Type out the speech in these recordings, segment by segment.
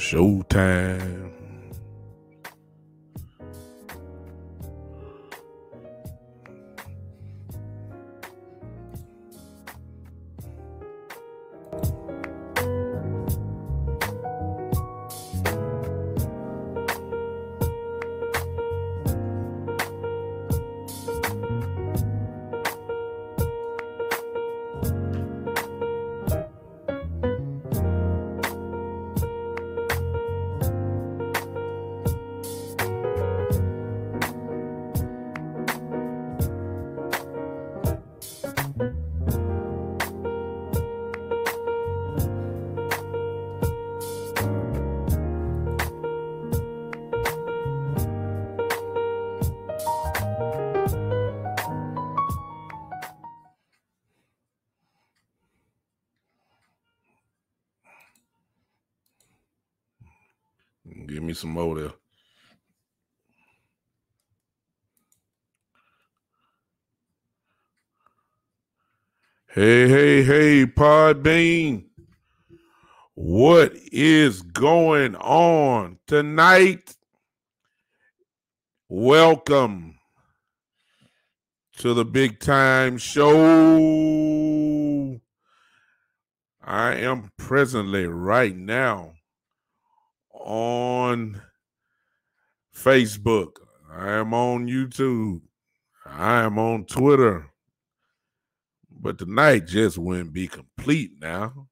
Showtime. Give me some more there. Hey, Podbean. What is going on tonight? Welcome to the Big Time Show. I am presently right now on Facebook. I am on YouTube. I am on Twitter. But tonight just wouldn't be complete now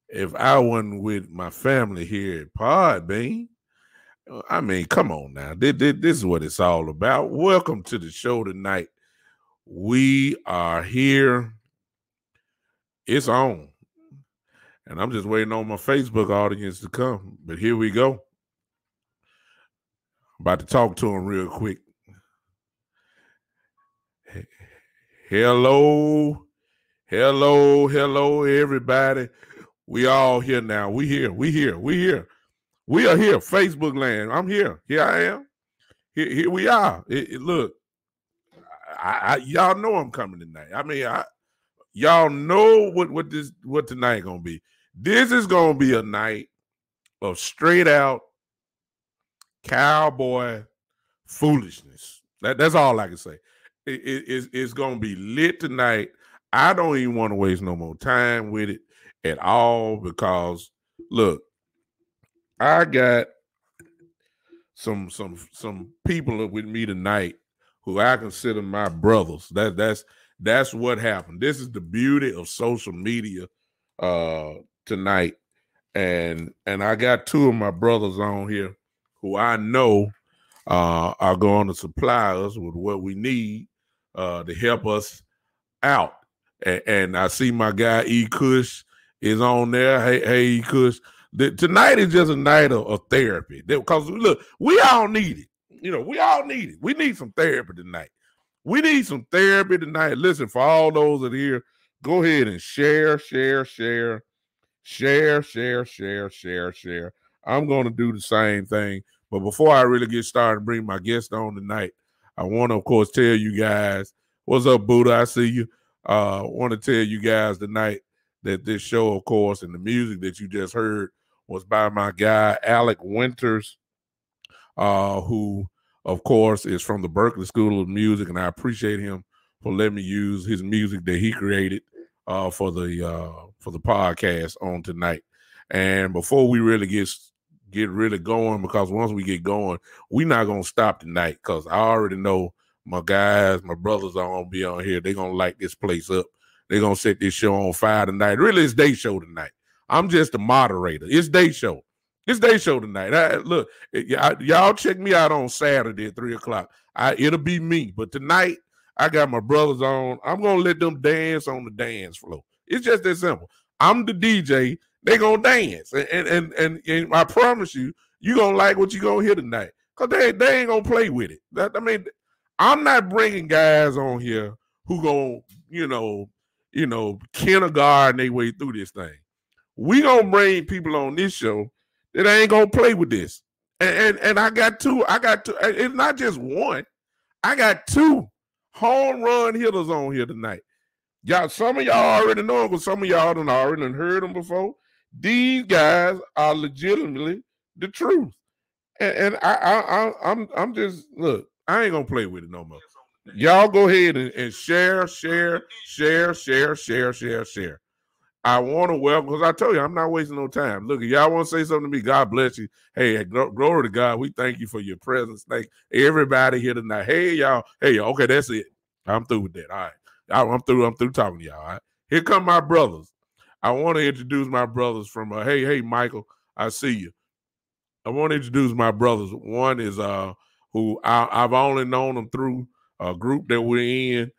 if I wasn't with my family here at Podbean. I mean, come on now. This is what it's all about. Welcome to the show tonight. We are here. It's on. And I'm just waiting on my Facebook audience to come. But here we go. About to talk to them real quick. Hello, everybody. We all here now. We here. We are here. Facebook land. I'm here. Here I am. Here we are. Look, y'all know I'm coming tonight. I mean, y'all know what tonight gonna be. This is gonna be a night of straight out cowboy foolishness. That's all I can say. It's gonna be lit tonight. I don't even want to waste no more time with it at all because look, I got some people with me tonight who I consider my brothers. That's what happened. This is the beauty of social media tonight. And I got two of my brothers on here who I know are going to supply us with what we need to help us out. And I see my guy E. Kush is on there. Hey, E. Kush. Tonight is just a night of therapy. Because look, we all need it. You know, we all need it. We need some therapy tonight. Listen, for all those that are here, go ahead and share. I'm going to do the same thing. But before I really get started and bring my guest on tonight, I want to, of course, tell you guys, what's up, Buddha? I see you. I want to tell you guys tonight that this show, of course, and the music that you just heard was by my guy, Alec Winters, who, of course, is from the Berkeley School of Music, and I appreciate him for letting me use his music that he created for the podcast on tonight. And before we really get really going, because once we get going, we're not gonna stop tonight because I already know my guys, my brothers are gonna be on here. They're gonna light this place up. They're gonna set this show on fire tonight. Really, it's their show tonight. I'm just a moderator. It's their show. It's their show tonight. Look, y'all check me out on Saturday at 3:00. It'll be me. But tonight, I got my brothers on. I'm gonna let them dance on the dance floor. It's just that simple. I'm the DJ. They gonna dance, and I promise you gonna like what you gonna hear tonight. Cause they ain't gonna play with it. I'm not bringing guys on here who gonna kindergarten their way through this thing. We gonna bring people on this show that ain't gonna play with this. And I got two. It's not just one. I got two home run hitters on here tonight. Y'all, some of y'all already know them, but some of y'all done already heard them before. These guys are legitimately the truth. And I'm just, look, I ain't gonna play with it no more. Y'all go ahead and share. I want to welcome, because I told you, I'm not wasting no time. Look, if y'all want to say something to me, God bless you. Hey, glory to God. We thank you for your presence. Thank everybody here tonight. Hey, y'all. Okay, that's it. I'm through with that. All right. I'm through talking to y'all. All right. Here come my brothers. I want to introduce my brothers from, hey, Michael, I see you. I want to introduce my brothers. One is who I've only known them through a group that we're in.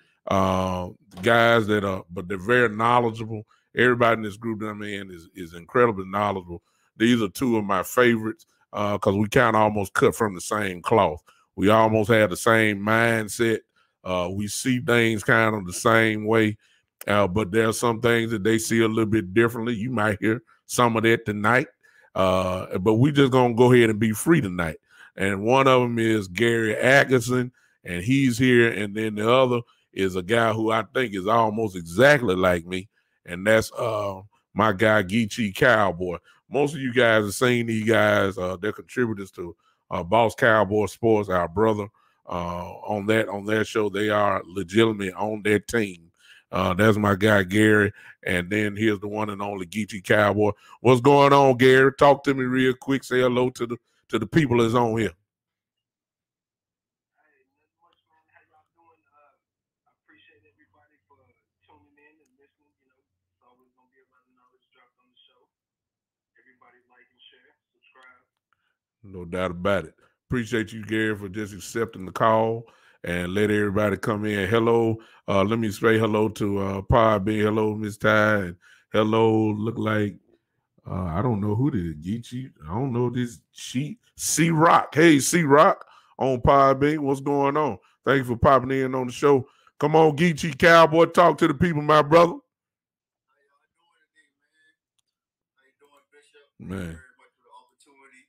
Guys that are, but they're very knowledgeable. Everybody in this group that I'm in is incredibly knowledgeable. These are two of my favorites because we kind of almost cut from the same cloth. We almost have the same mindset. We see things kind of the same way, but there are some things that they see a little bit differently. You might hear some of that tonight. But we just gonna go ahead and be free tonight. And one of them is Gary Atkinson, and he's here. And then the other is a guy who I think is almost exactly like me, and that's my guy Geechee Cowboy. Most of you guys have seen these guys. They're contributors to Boss Cowboy Sports, our brother on their show. They are legitimately on their team. That's my guy Gary, and then here's the one and only Geechee Cowboy. What's going on, Gary? Talk to me real quick. Say hello to the people that's on here. Hey, nothing much, man. How y'all doing? I appreciate everybody for tuning in and listening. You know, it's always gonna be a lot of knowledge dropped on the show. Everybody like and share, subscribe. No doubt about it. Appreciate you, Gary, for just accepting the call and let everybody come in. Hello. Let me say hello to Podbean. Hello, Miss Ty. And hello, look like I don't know who this Geechee. I don't know this C Rock. Hey, C Rock on Podbean. What's going on? Thank you for popping in on the show. Come on, Geechee Cowboy. Talk to the people, my brother. How y'all doing today, man? How you doing, Bishop? Man. Thank you very much for the opportunity.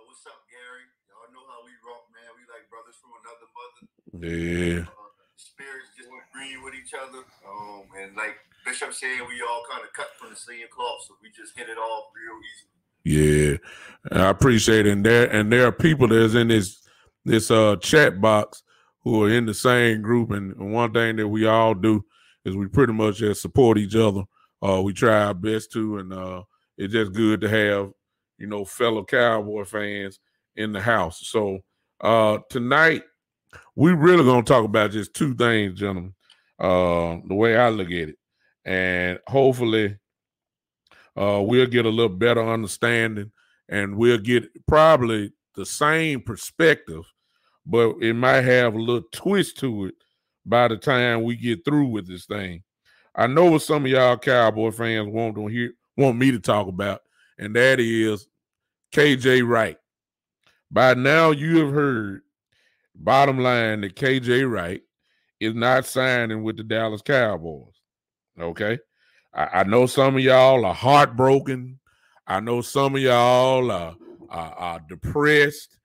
What's up, Gary? Y'all know how we rock, man. We like brothers from another mother. Yeah. Spirits just agree with each other. And like Bishop said, we all kind of cut from the same cloth, so we just hit it off real easy. Yeah, I appreciate it. And there are people that's in this chat box who are in the same group. And one thing that we all do is we pretty much just support each other. We try our best to, and it's just good to have, fellow Cowboy fans in the house. So tonight, we really gonna talk about just two things, gentlemen. The way I look at it, and hopefully we'll get a little better understanding, and we'll get probably the same perspective, but it might have a little twist to it by the time we get through with this thing. I know what some of y'all Cowboy fans want me to talk about, and that is KJ Wright. By now, you have heard, bottom line, that KJ Wright is not signing with the Dallas Cowboys. Okay? I know some of y'all are heartbroken. I know some of y'all are depressed.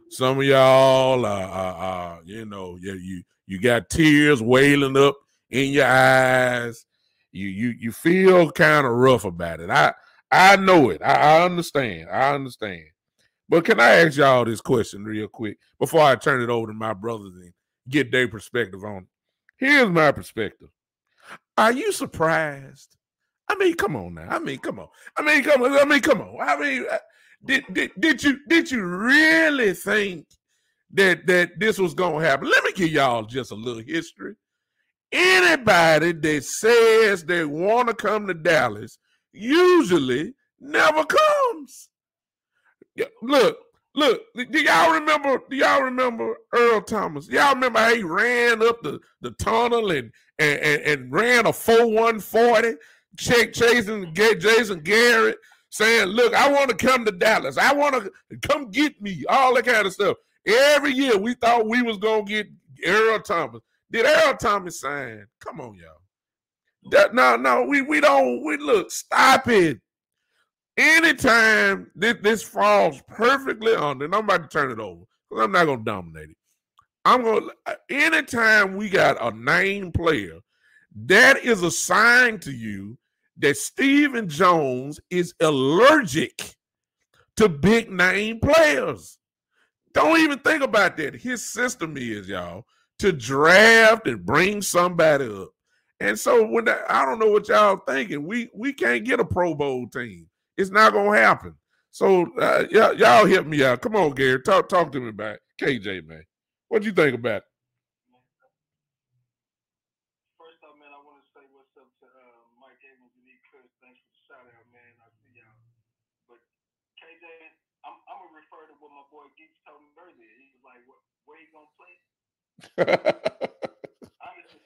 Some of y'all are you got tears wailing up in your eyes. You feel kind of rough about it. I know it. I understand. But can I ask y'all this question real quick before I turn it over to my brothers and get their perspective on it? Here's my perspective. Are you surprised? I mean, come on now. Come on. Did you really think that this was gonna happen? Let me give y'all just a little history. Anybody that says they want to come to Dallas usually never comes. Look. Do y'all remember Earl Thomas? Y'all remember how he ran up the tunnel and ran a 4-1-40, chasing Jason Garrett, saying, "Look, I want to come to Dallas. I want to come get me." All that kind of stuff. Every year we thought we was gonna get Earl Thomas. Did Earl Thomas sign? Come on, y'all. No. We don't. We look. Stop it. Anytime this falls perfectly on, and I'm about to turn it over because I'm not gonna dominate it. Anytime we got a named player, that is a sign to you that Stephen Jones is allergic to big name players. Don't even think about that. His system is, y'all, to draft and bring somebody up. And so I don't know what y'all thinking. We can't get a Pro Bowl team. It's not gonna happen. So y'all help me out. Come on, Gary. Talk to me about KJ, man. What you think about it? First off, man, I want to say what's up to Mike Evans and E. Kush. Thanks for the shout out, man. I see y'all. But KJ, I'm gonna refer to what my boy Geechee told me earlier. He was like, where he gonna play? Honestly,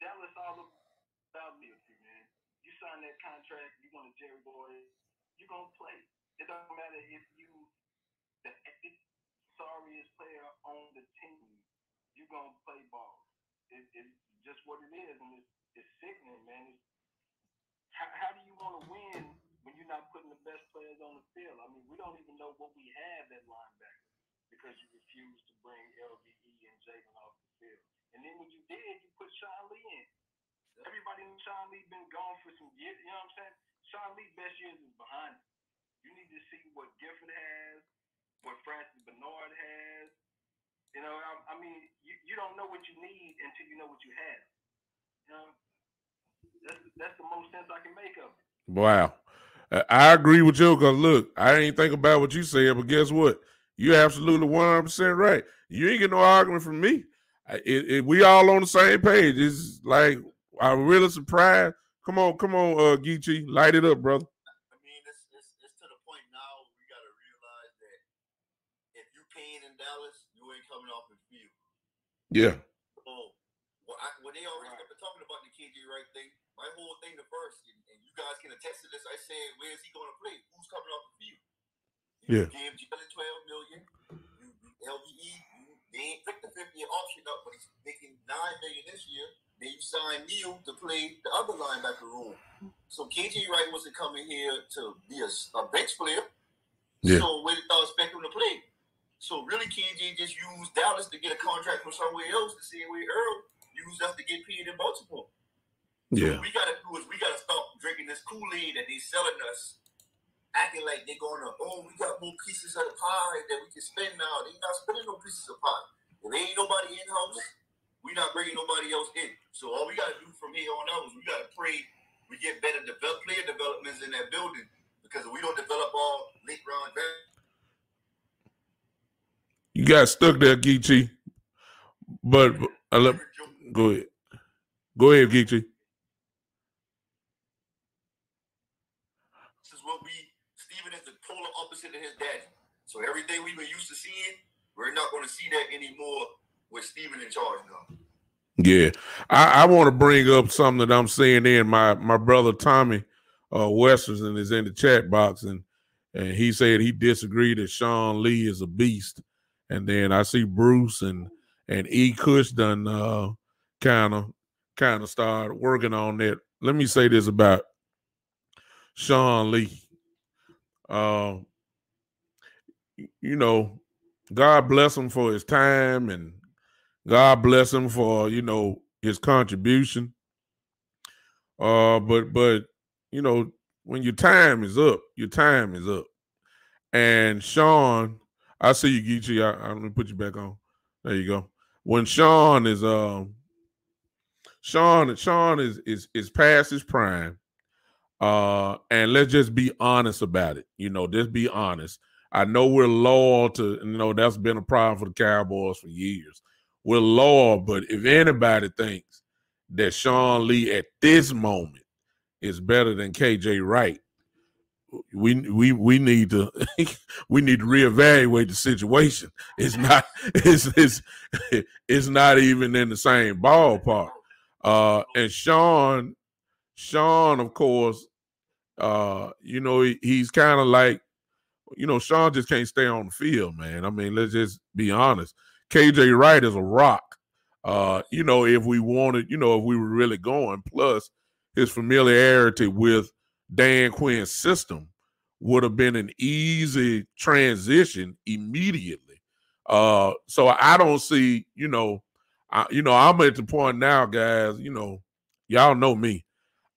Dallas all about loyalty, man. You sign that contract, you want a Jerry boy, you gonna play. It don't matter if you the sorriest player on the team, you gonna play ball. It's just what it is, and it's sickening, man. How do you want to win when you're not putting the best players on the field? I mean, we don't even know what we have at linebacker because you refused to bring LVE and Jalen off the field. And then when you did, you put Sean Lee in. Everybody knows Sean Lee been gone for some years. You know what I'm saying? Sean Lee's best years is behind him. You need to see what Gifford has, what Francis Bernard has. You know, I mean, you don't know what you need until you know what you have. You know, that's the most sense I can make of it. Wow. I agree with you because, look, I ain't think about what you said, but guess what? You're absolutely 100% right. You ain't get no argument from me. We all on the same page. It's like, I'm really surprised. Come on, Geechee. Light it up, brother. I mean, it's to the point now we got to realize that if you paying in Dallas, you ain't coming off the field. Yeah. So, when they already started talking about the KJ Wright thing, my whole thing the first, and you guys can attest to this, I said, where is he going to play? Who's coming off the field? You gave Jalen $12 million. LVE, they ain't picked the 50-year option up, but he's making $9 million this year. Then you signed Neal to play the other linebacker role. So KJ Wright wasn't coming here to be a bench player. Yeah. So we expect him to play. So really, KJ just used Dallas to get a contract from somewhere else to see where Earl used us to get paid in Baltimore. Yeah. So what we got to do is we got to stop drinking this Kool-Aid that they selling us, acting like they're going to, we got more pieces of the pie that we can spend now. They're not spending no pieces of pie. If there ain't nobody in-house, we're not bringing nobody else in. So all we got to do from here on out is we got to pray we get better player developments in that building, because if we don't develop all late round draft. You got stuck there, Geechee. But go ahead. Go ahead, Geechee. This is what Steven is the polar opposite of his daddy. So everything we've been used to seeing, we're not going to see that anymore with Steven in charge now. Yeah. I want to bring up something that I'm seeing in my brother Tommy Westerson is in the chat box, and he said he disagreed that Sean Lee is a beast. And then I see Bruce and E. Kush done kind of started working on that. Let me say this about Sean Lee. You know, God bless him for his time, and God bless him for, his contribution. But you know, when your time is up, your time is up. And Sean, I see you, Geechee. I'm gonna put you back on. There you go. When Sean is Sean is past his prime. And let's just be honest about it. Just be honest. I know we're loyal to, that's been a problem for the Cowboys for years. We're loyal, but if anybody thinks that Sean Lee at this moment is better than KJ Wright, we need to we need to reevaluate the situation. It's not it's not even in the same ballpark. And Sean, of course, he's kind of like, Sean just can't stay on the field, man. I mean, let's just be honest. KJ Wright is a rock. If we wanted, if we were really going, plus his familiarity with Dan Quinn's system would have been an easy transition immediately. So I don't see, I'm at the point now, guys, y'all know me.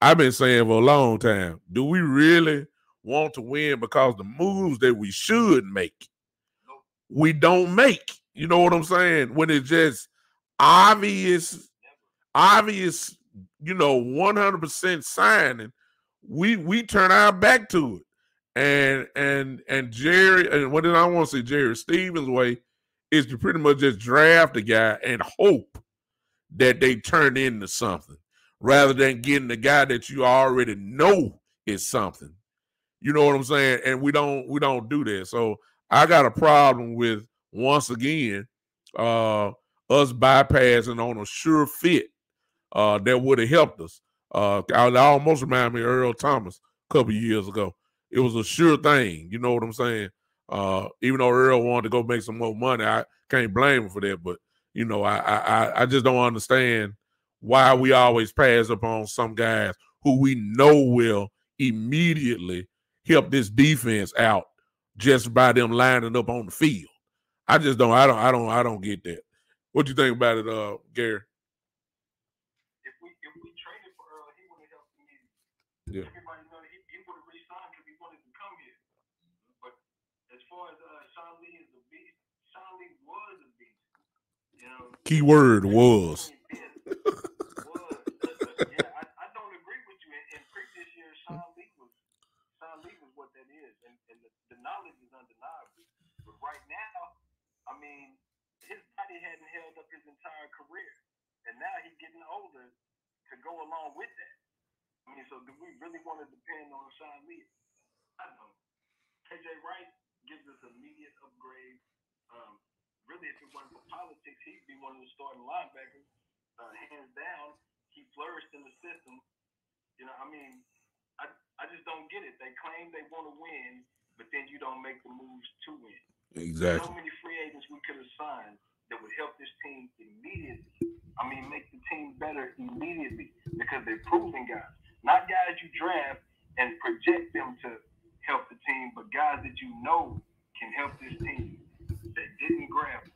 I've been saying for a long time, do we really want to win because the moves that we should make, we don't make. You know what I'm saying? When it's just obvious, 100% signing, we turn our back to it. And Jerry, and what did I want to say? Jerry Stevens' way is to pretty much just draft a guy and hope that they turn into something, rather than getting the guy that you already know is something. You know what I'm saying? And we don't do that. So I got a problem with, once again, us bypassing on a sure fit that would have helped us. I almost remind me of Earl Thomas a couple of years ago. It was a sure thing. You know what I'm saying? Even though Earl wanted to go make some more money, I can't blame him for that. But I just don't understand why we always pass up on some guys who we know will immediately help this defense out just by them lining up on the field. I just don't. I don't get that. What do you think about it, Gary? If we traded for Earl, he would have helped me. Yeah. Everybody know that he would have re-signed because he wanted to come here. But as far as Sean Lee is a beast, Sean Lee was a beast. Keyword was. Yeah, I don't agree with you. In previous years, Sean Lee was what that is, and the knowledge is undeniable. But right now, I mean, his body hadn't held up his entire career, and now he's getting older to go along with that. I mean, so do we really want to depend on Sean Lee? I don't know. KJ Wright gives us immediate upgrade. Really, if it wasn't for politics, he'd be one of the starting linebackers. Hands down, he flourished in the system. I mean, I just don't get it. They claim they want to win, but then you don't make the moves to win. Exactly. So many free agents we could have signed that would help this team immediately. I mean, make the team better immediately, because they're proven guys. Not guys you draft and project them to help the team, but guys that you know can help this team. They didn't grab it.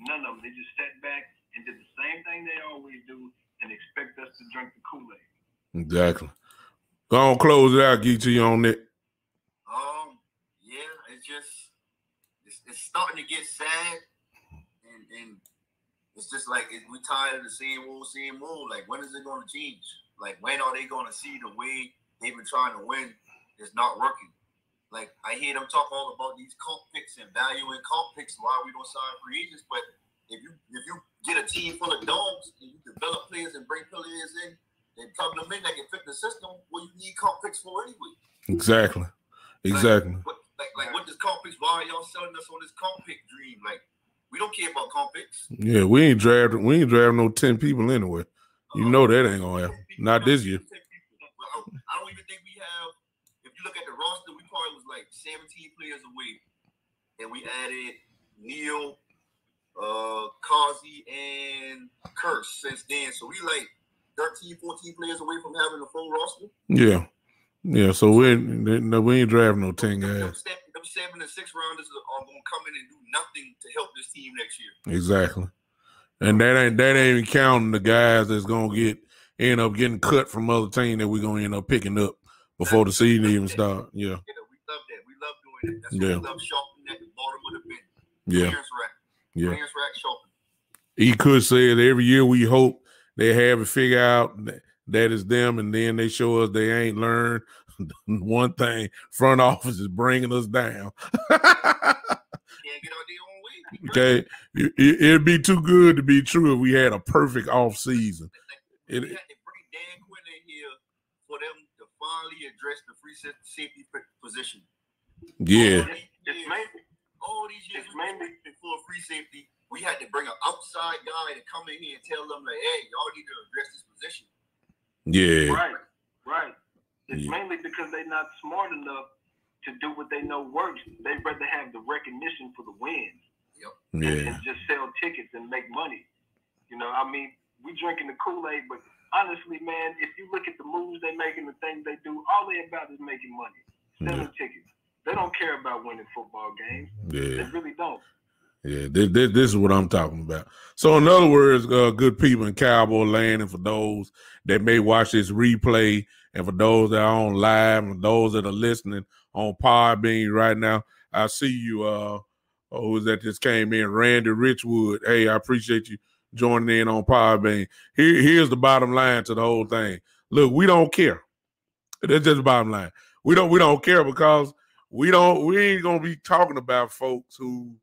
None of them. They just sat back and did the same thing they always do and expect us to drink the Kool-Aid. Exactly. Go on, close it out, Geechee, on it. Yeah, it's starting to get sad, and it's just like we're tired of the same old. Like, when is it going to change? Like, when are they going to see the way they've been trying to win is not working? Like, I hear them talk all about these comp picks and valuing comp picks while we don't sign free agents. But if you get a team full of dogs and you develop players and bring players in and plug them in that can fit the system, well, you need comp picks for anyway. Exactly. Like what does comp picks? Why are y'all selling us on this comp pick dream? Like, we don't care about comp picks. Yeah, we ain't drafting no 10 people anyway. You know that ain't gonna happen. Not this year. I don't even think we have. If you look at the roster, we probably was like 17 players away, and we added Neal, Kazi, and Curse since then. So we like 13, 14 players away from having a full roster. Yeah. So we ain't drafting no 10 guys. Them 7 and 6 rounders are gonna come in and do nothing to help this team next year. Exactly. And that ain't even counting the guys that's gonna end up getting cut from other teams that we're gonna end up picking up before the season even start. Yeah. We love that. We love doing that. That's why we love shopping at the bottom of the bin. Yeah. Clearance rack. Yeah. Clearance rack shopping. He could say that every year we hope they have it figured out that it's them, and then they show us they ain't learned one thing. Front office is bringing us down. Can't get out their own way. Okay. It'd be too good to be true if we had a perfect off season. We had to bring Dan Quinn in here for them to finally address the free safety position. Yeah. All these years we were for free safety, we had to bring an outside guy to come in here and tell them, like, hey, y'all need to address this position. Yeah. Right. It's mainly because they're not smart enough to do what they know works. They'd rather have the recognition for the wins. Yep. And just sell tickets and make money. I mean, we drinking the Kool-Aid, but honestly, man, if you look at the moves they make and the things they do, all they about is making money, selling tickets. They don't care about winning football games. Yeah. They really don't. Yeah, this is what I'm talking about. So, in other words, good people in Cowboy land, and for those that may watch this replay And for those that are on live and those that are listening on Podbean right now, I see you. Who is that just came in? Randy Richwood. Hey, I appreciate you joining in on Podbean. Here's the bottom line to the whole thing. Look, we don't care. That's just the bottom line. We don't care because we ain't gonna be talking about folks who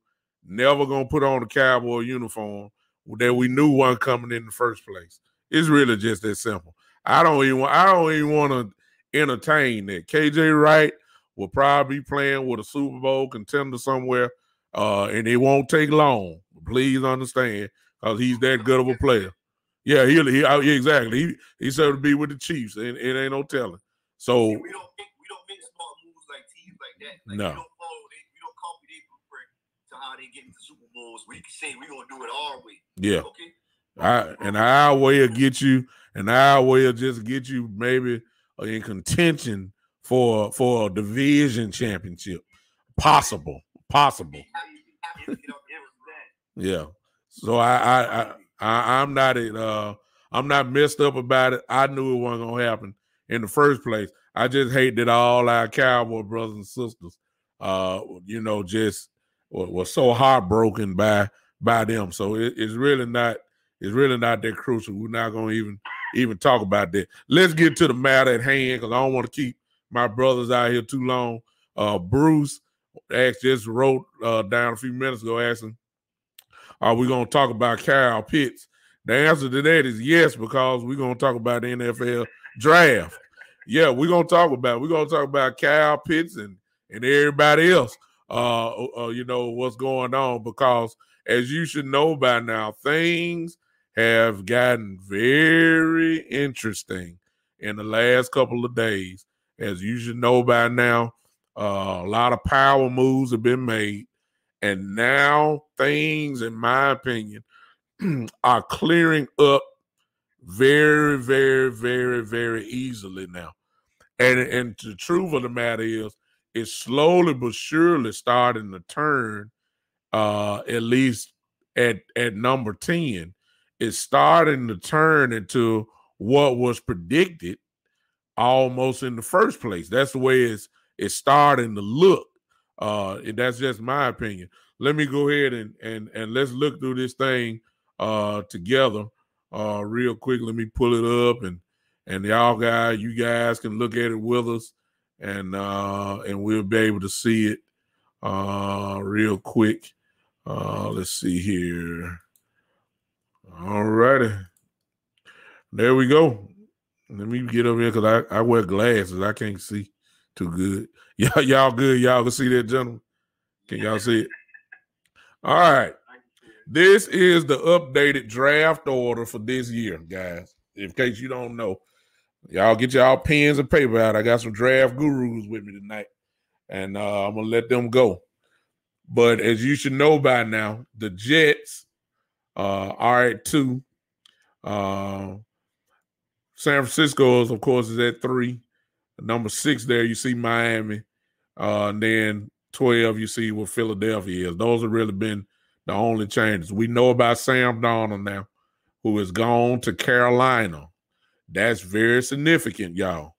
never gonna put on a Cowboy uniform that we knew wasn't coming in the first place. It's really just that simple. I don't even want to entertain that. KJ Wright will probably be playing with a Super Bowl contender somewhere, and it won't take long. Please understand, because he's that good of a player. Yeah, exactly. He said to be with the Chiefs, and it ain't no telling. So we don't make smart moves like teams like that. Like, no, we don't copy their blueprint to how they get into Super Bowls. We can say we're gonna do it our way. Yeah. Okay. And our way will get you, and our way will just get you maybe in contention for a division championship. Possible. Yeah. So I'm not messed up about it. I knew it wasn't gonna happen in the first place. I just hate that all our Cowboy brothers and sisters, just was so heartbroken by them. So it's really not that crucial. We're not gonna even talk about that. Let's get to the matter at hand, because I don't want to keep my brothers out here too long. Bruce just wrote down a few minutes ago asking, are we going to talk about Kyle Pitts? The answer to that is yes, because we're going to talk about the NFL draft. Yeah, we're going to talk about Kyle Pitts and everybody else, what's going on, because as you should know by now, things have gotten very interesting in the last couple of days. As you should know by now, a lot of power moves have been made. And now things, in my opinion, are clearing up very, very, very, very easily now. And the truth of the matter is, it's slowly but surely starting to turn, at least at number 10. It's starting to turn into what was predicted almost in the first place. That's the way it's starting to look. That's just my opinion. Let me go ahead and let's look through this thing together real quick. Let me pull it up, and you guys can look at it with us, and we'll be able to see it real quick. Let's see here. All righty. There we go. Let me get over here, because I wear glasses. I can't see too good. Y'all good? Y'all can see that, gentlemen? Can y'all see it? All right. This is the updated draft order for this year, guys. In case you don't know, y'all get y'all pens and paper out. I got some draft gurus with me tonight, and I'm going to let them go. But as you should know by now, the Jets are at 2. San Francisco, of course, is at 3. Number 6 there, you see Miami. And then 12, you see what Philadelphia is. Those have really been the only changes. We know about Sam Darnold now, who has gone to Carolina. That's very significant, y'all.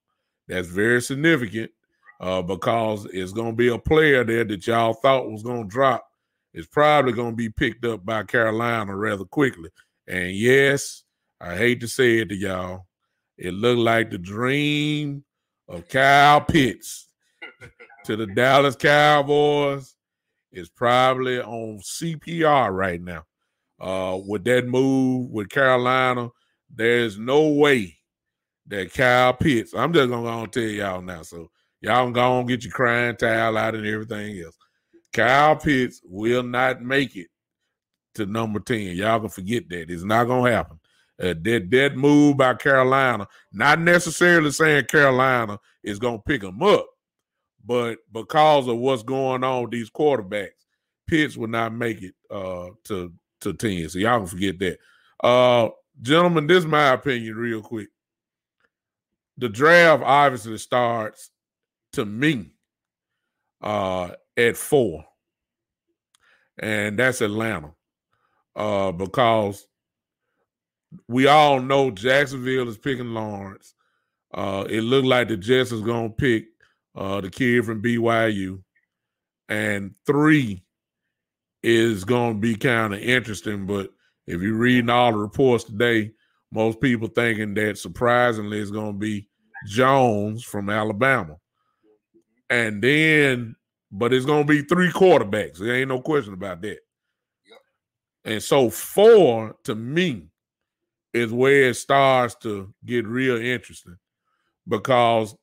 That's very significant because it's going to be a player there that y'all thought was going to drop. It's probably going to be picked up by Carolina rather quickly. And yes, I hate to say it to y'all, it looked like the dream of Kyle Pitts to the Dallas Cowboys is probably on CPR right now. With that move with Carolina, there's no way that Kyle Pitts, I'm just going to tell y'all now, so y'all can go and get your crying towel out and everything else. Kyle Pitts will not make it to number 10. Y'all can forget that. It's not going to happen. That move by Carolina, not necessarily saying Carolina is going to pick him up, but because of what's going on with these quarterbacks, Pitts will not make it to 10. So y'all can forget that. Gentlemen, this is my opinion real quick. The draft obviously starts, to me, at 4. And that's Atlanta. Because we all know Jacksonville is picking Lawrence. It looked like the Jets is going to pick the kid from BYU. And 3 is going to be kind of interesting. But if you're reading all the reports today, most people thinking that surprisingly it's going to be Jones from Alabama. And then, but it's going to be 3 quarterbacks. There ain't no question about that. And so 4, to me, is where it starts to get real interesting, because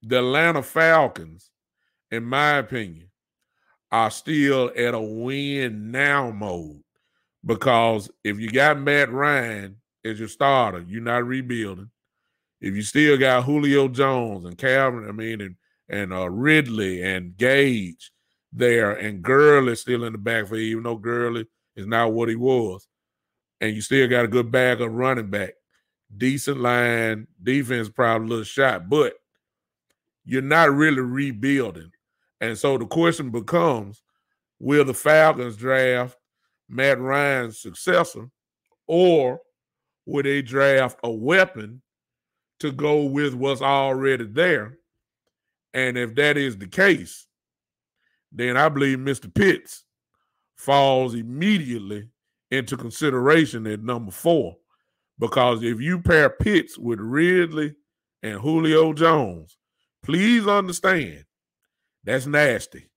the Atlanta Falcons, in my opinion, are still at a win now mode, because if you got Matt Ryan as your starter, you're not rebuilding. If you still got Julio Jones and Calvin, and Ridley and Gage there, and Gurley still in the backfield, even though Gurley is not what he was, and you still got a good bag of running back, decent line, defense probably a little shot, but you're not really rebuilding. And so the question becomes, will the Falcons draft Matt Ryan's successor, or will they draft a weapon to go with what's already there? And if that is the case, then I believe Mr. Pitts falls immediately into consideration at number 4. Because if you pair Pitts with Ridley and Julio Jones, please understand that's nasty.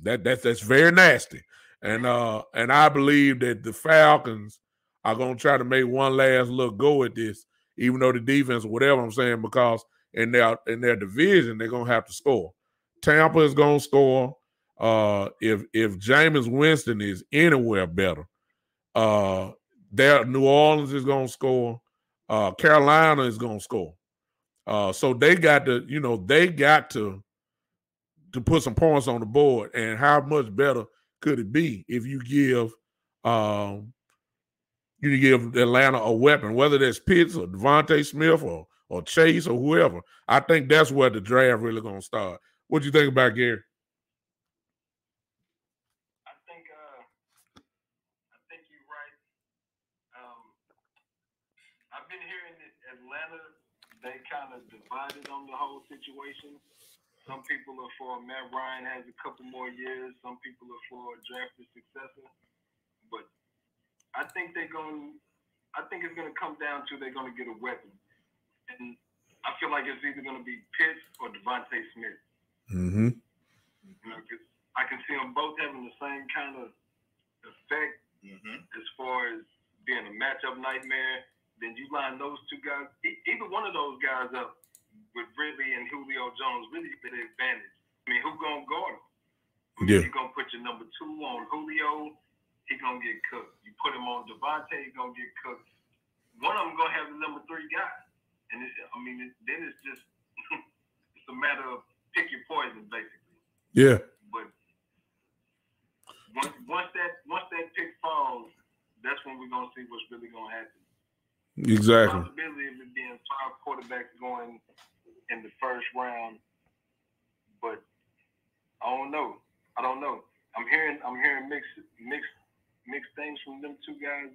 That's very nasty. And I believe that the Falcons are going to try to make one last look go at this, even though the defense, whatever I'm saying, because in their division they're going to have to score. Tampa is going to score. If Jameis Winston is anywhere better, New Orleans is going to score. Carolina is going to score. So they got to put some points on the board. And how much better could it be if you give Atlanta a weapon, whether that's Pitts or Devontae Smith or Chase or whoever? I think that's where the draft really going to start. What do you think about Gary? I think you're right. I've been hearing that Atlanta, they kind of divided on the whole situation. Some people are for Matt Ryan has a couple more years. Some people are for a drafted successor. But I think it's going to come down to they're going to get a weapon. And I feel like it's either going to be Pitts or Devontae Smith. Mm-hmm. Cause I can see them both having the same kind of effect as far as being a matchup nightmare. Then you line those 2 guys, either one of those guys up with Ridley and Julio Jones, really get the advantage. I mean, who's going to guard him? You're going to put your number 2 on Julio, he's going to get cooked. You put him on Devontae, he's going to get cooked. One of them going to have the number 3 guy. And then it's just, it's a matter of pick your poison, basically. Yeah. But once that pick falls, that's when we're going to see what's really going to happen. Exactly. The possibility of it being 5 quarterbacks going in the first round, but I don't know. I'm hearing mixed things from them 2 guys,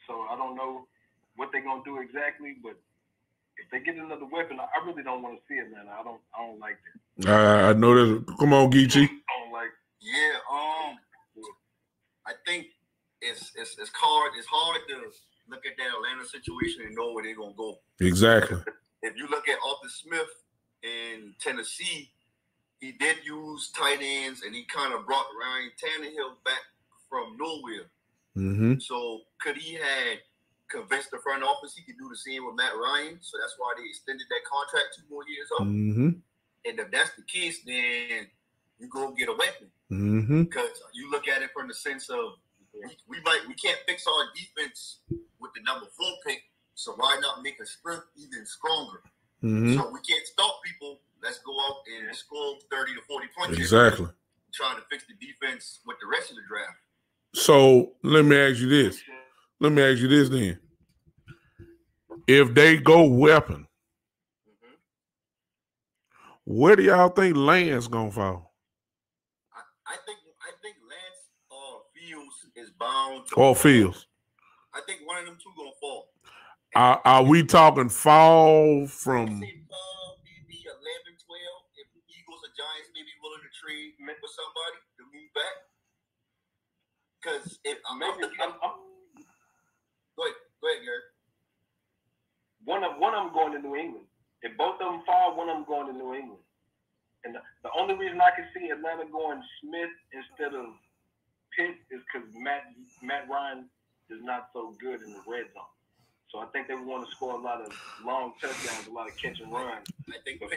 So I don't know what they're gonna do exactly, but if they get another weapon, I really don't want to see it, man. I don't like that. I know that. Come on, Geechee. I don't like. Yeah. I think it's hard. It's hard to look at that Atlanta situation and know where they're gonna go. Exactly. If you look at Arthur Smith in Tennessee, he did use tight ends, and he kind of brought Ryan Tannehill back from nowhere. Mm-hmm. So could he had convinced the front office he could do the same with Matt Ryan? So that's why they extended that contract 2 more years up. Mm-hmm. And if that's the case, then you go get a weapon. Mm-hmm. Because you look at it from the sense of we can't fix our defense with the number 4 pick, so why not make a strength even stronger? Mm-hmm. So we can't stop people. Let's go out and score 30 to 40 points. Exactly. Trying to fix the defense with the rest of the draft. So let me ask you this. Then. If they go weapon, where do y'all think Lance gonna fall? I think Lance or Fields is bound to fall. Fields. I think one of them 2 gonna fall. Are we talking fall from? Maybe 11, 12. If the Eagles or Giants may be willing to trade with somebody to move back, because go ahead, Gary. One of them going to New England. If both of them fall, one of them going to New England. And the only reason I can see Atlanta going Smith instead of Pitt is because Matt Ryan is not so good in the red zone. So I think they want to score a lot of long touchdowns, a lot of catch and run. I think if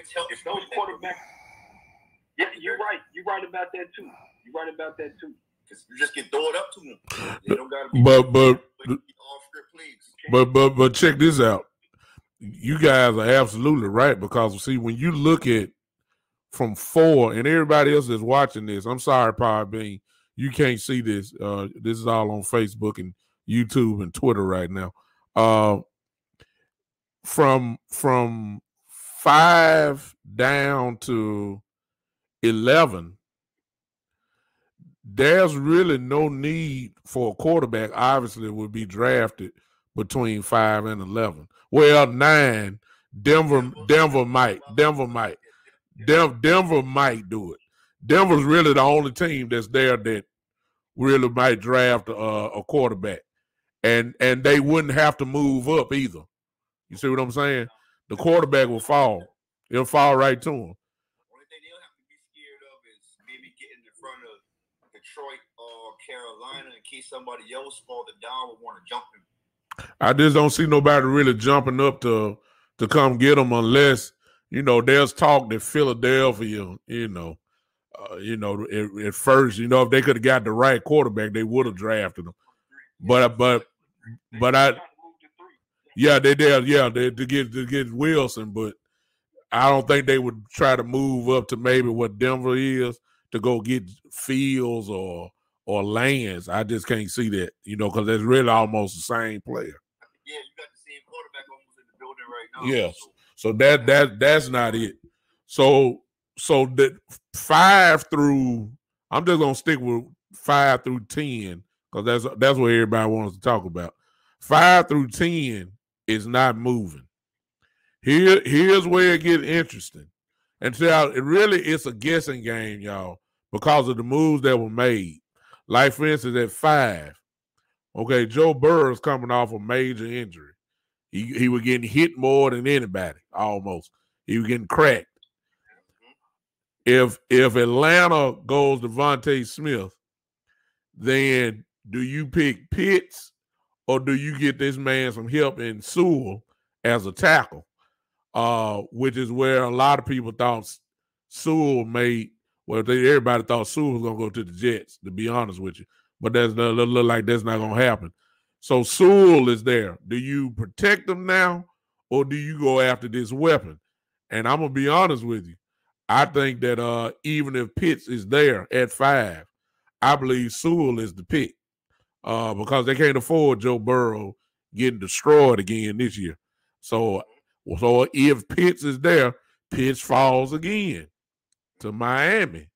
those quarterbacks, yeah, you're right. You're right about that too. Because you just get thrown up to them. They don't got to be off script plays. But check this out. You guys are absolutely right, because see, when you look at from 4, and everybody else is watching this, I'm sorry, Power Bean, you can't see this. This is all on Facebook and YouTube and Twitter right now. From 5 down to 11, there's really no need for a quarterback. Obviously, would be drafted between 5 and 11. Well, 9, Denver might do it. Denver's really the only team that's there that really might draft a quarterback, and they wouldn't have to move up either. You see what I'm saying? The quarterback will fall. It'll fall right to him. Only thing they'll have to be scared of is maybe getting in front of Detroit or Carolina in case somebody else farther down would want to jump him. I just don't see nobody really jumping up to come get them unless, there's talk that Philadelphia, at first, if they could have got the right quarterback, they would have drafted him. They did. Yeah, they to get Wilson, but I don't think they would try to move up to maybe what Denver is to go get Fields or Lance. I just can't see that, because it's really almost the same player. Yeah, you got the same quarterback almost in the building right now. Yes, so that's not it. So that 5 through, I'm just gonna stick with 5 through 10 because that's what everybody wants to talk about. 5 through 10 is not moving. Here's where it gets interesting. And so it's a guessing game, y'all, because of the moves that were made. Like, for instance, at 5, okay, Joe Burrow's coming off a major injury. He was getting hit more than anybody, almost. He was getting cracked. If Atlanta goes to Devontae Smith, then do you pick Pitts or do you get this man some help in Sewell as a tackle? Which is where a lot of people thought Sewell everybody thought Sewell was going to go to the Jets, to be honest with you. But that look like that's not going to happen. So Sewell is there. Do you protect him now or do you go after this weapon? And I'm going to be honest with you. I think that even if Pitts is there at 5, I believe Sewell is the pick because they can't afford Joe Burrow getting destroyed again this year. So if Pitts is there, Pitts falls again to Miami.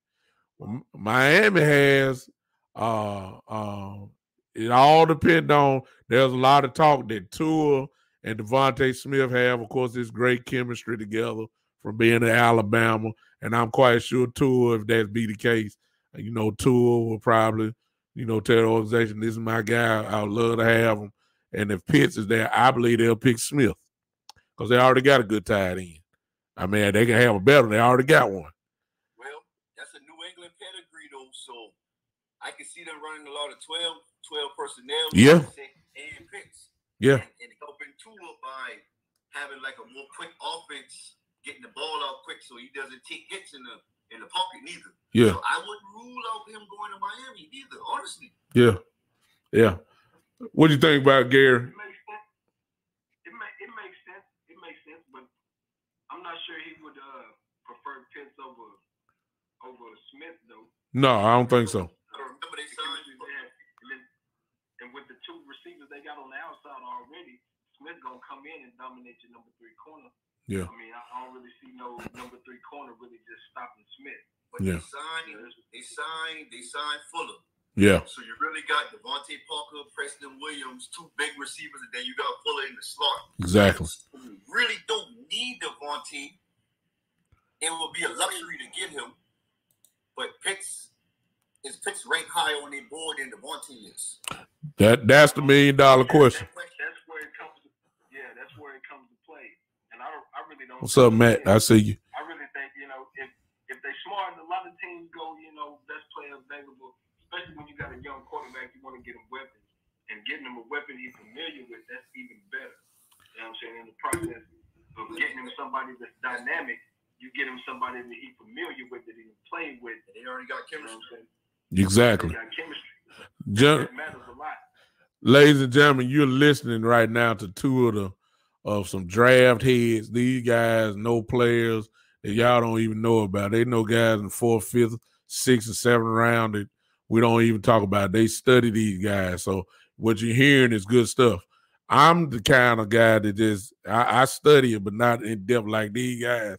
Miami has it all depends on. There's a lot of talk that Tua and Devontae Smith have, of course, this great chemistry together from being in Alabama, and I'm quite sure Tua, if that be the case, Tua will probably, tell the organization, this is my guy, I would love to have him. And if Pitts is there, I believe they'll pick Smith because they already got a good tight end. I mean, they can have a better. They already got one. Well, that's a New England pedigree, though, so I can see them running a lot of 12 personnel. Yeah. And picks. Yeah. And helping Tua by having like a more quick offense, getting the ball out quick so he doesn't take hits in the pocket neither. Yeah. So I wouldn't rule out him going to Miami either, honestly. Yeah. Yeah. What do you think about Gary? It makes sense. It makes sense, but I'm not sure he would prefer Pitts over Smith though. No, I don't think so. I don't remember they signed. And with the 2 receivers they got on the outside already, Smith gonna come in and dominate your number 3 corner. Yeah. I mean, I don't really see no number 3 corner really just stopping Smith. But they signed Fuller. Yeah. So you really got Devontae Parker, Preston Williams, two big receivers, and then you got Fuller in the slot. Exactly. So you really don't need Devontae. It would be a luxury to get him, but Pitts ranked higher on their board than Devontae is. That's the $1 million question. That's where it comes. That's where it comes to play. And I really don't. What's up, Matt? I see you. I really think if they smart, a lot of teams go best player available. Especially when you got a young quarterback, you want to get him weapons. And getting him a weapon he's familiar with, that's even better. You know what I'm saying? In the process of getting him somebody that's dynamic, you get him somebody that he's familiar with, that he can play with. And they already got chemistry. Exactly. They got chemistry. That matters a lot. Ladies and gentlemen, you're listening right now to two of some draft heads. These guys know players that y'all don't even know about. They know guys in 4th, 5th, 6th, and 7th round that we don't even talk about. They study these guys. So what you're hearing is good stuff. I'm the kind of guy that just I study it, but not in depth like these guys.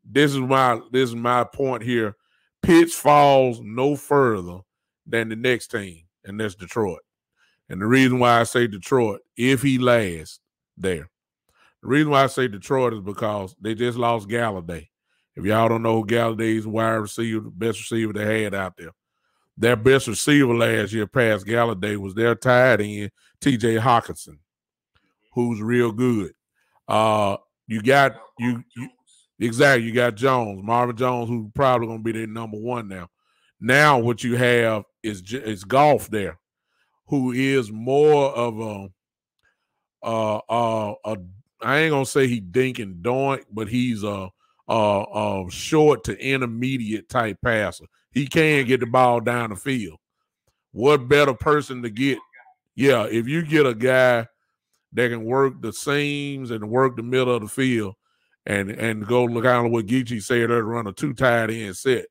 This is my point here. Pitts falls no further than the next team, and that's Detroit. And the reason why I say Detroit, if he lasts there, the reason why I say Detroit is because they just lost Galladay. If y'all don't know who Galladay is, wide receiver, the best receiver they had out there. Their best receiver last year past Galladay was their tight end, TJ Hawkinson, who's real good. You got Jones, Marvin Jones, who's probably going to be their number one now. Now what you have is Goff there, who is more of I ain't gonna say he dink and doink, but he's a short to intermediate type passer. He can get the ball down the field. What better person to get? Yeah, if you get a guy that can work the seams and work the middle of the field and go look out on what Geechee said, they'd run a 2 tight end set.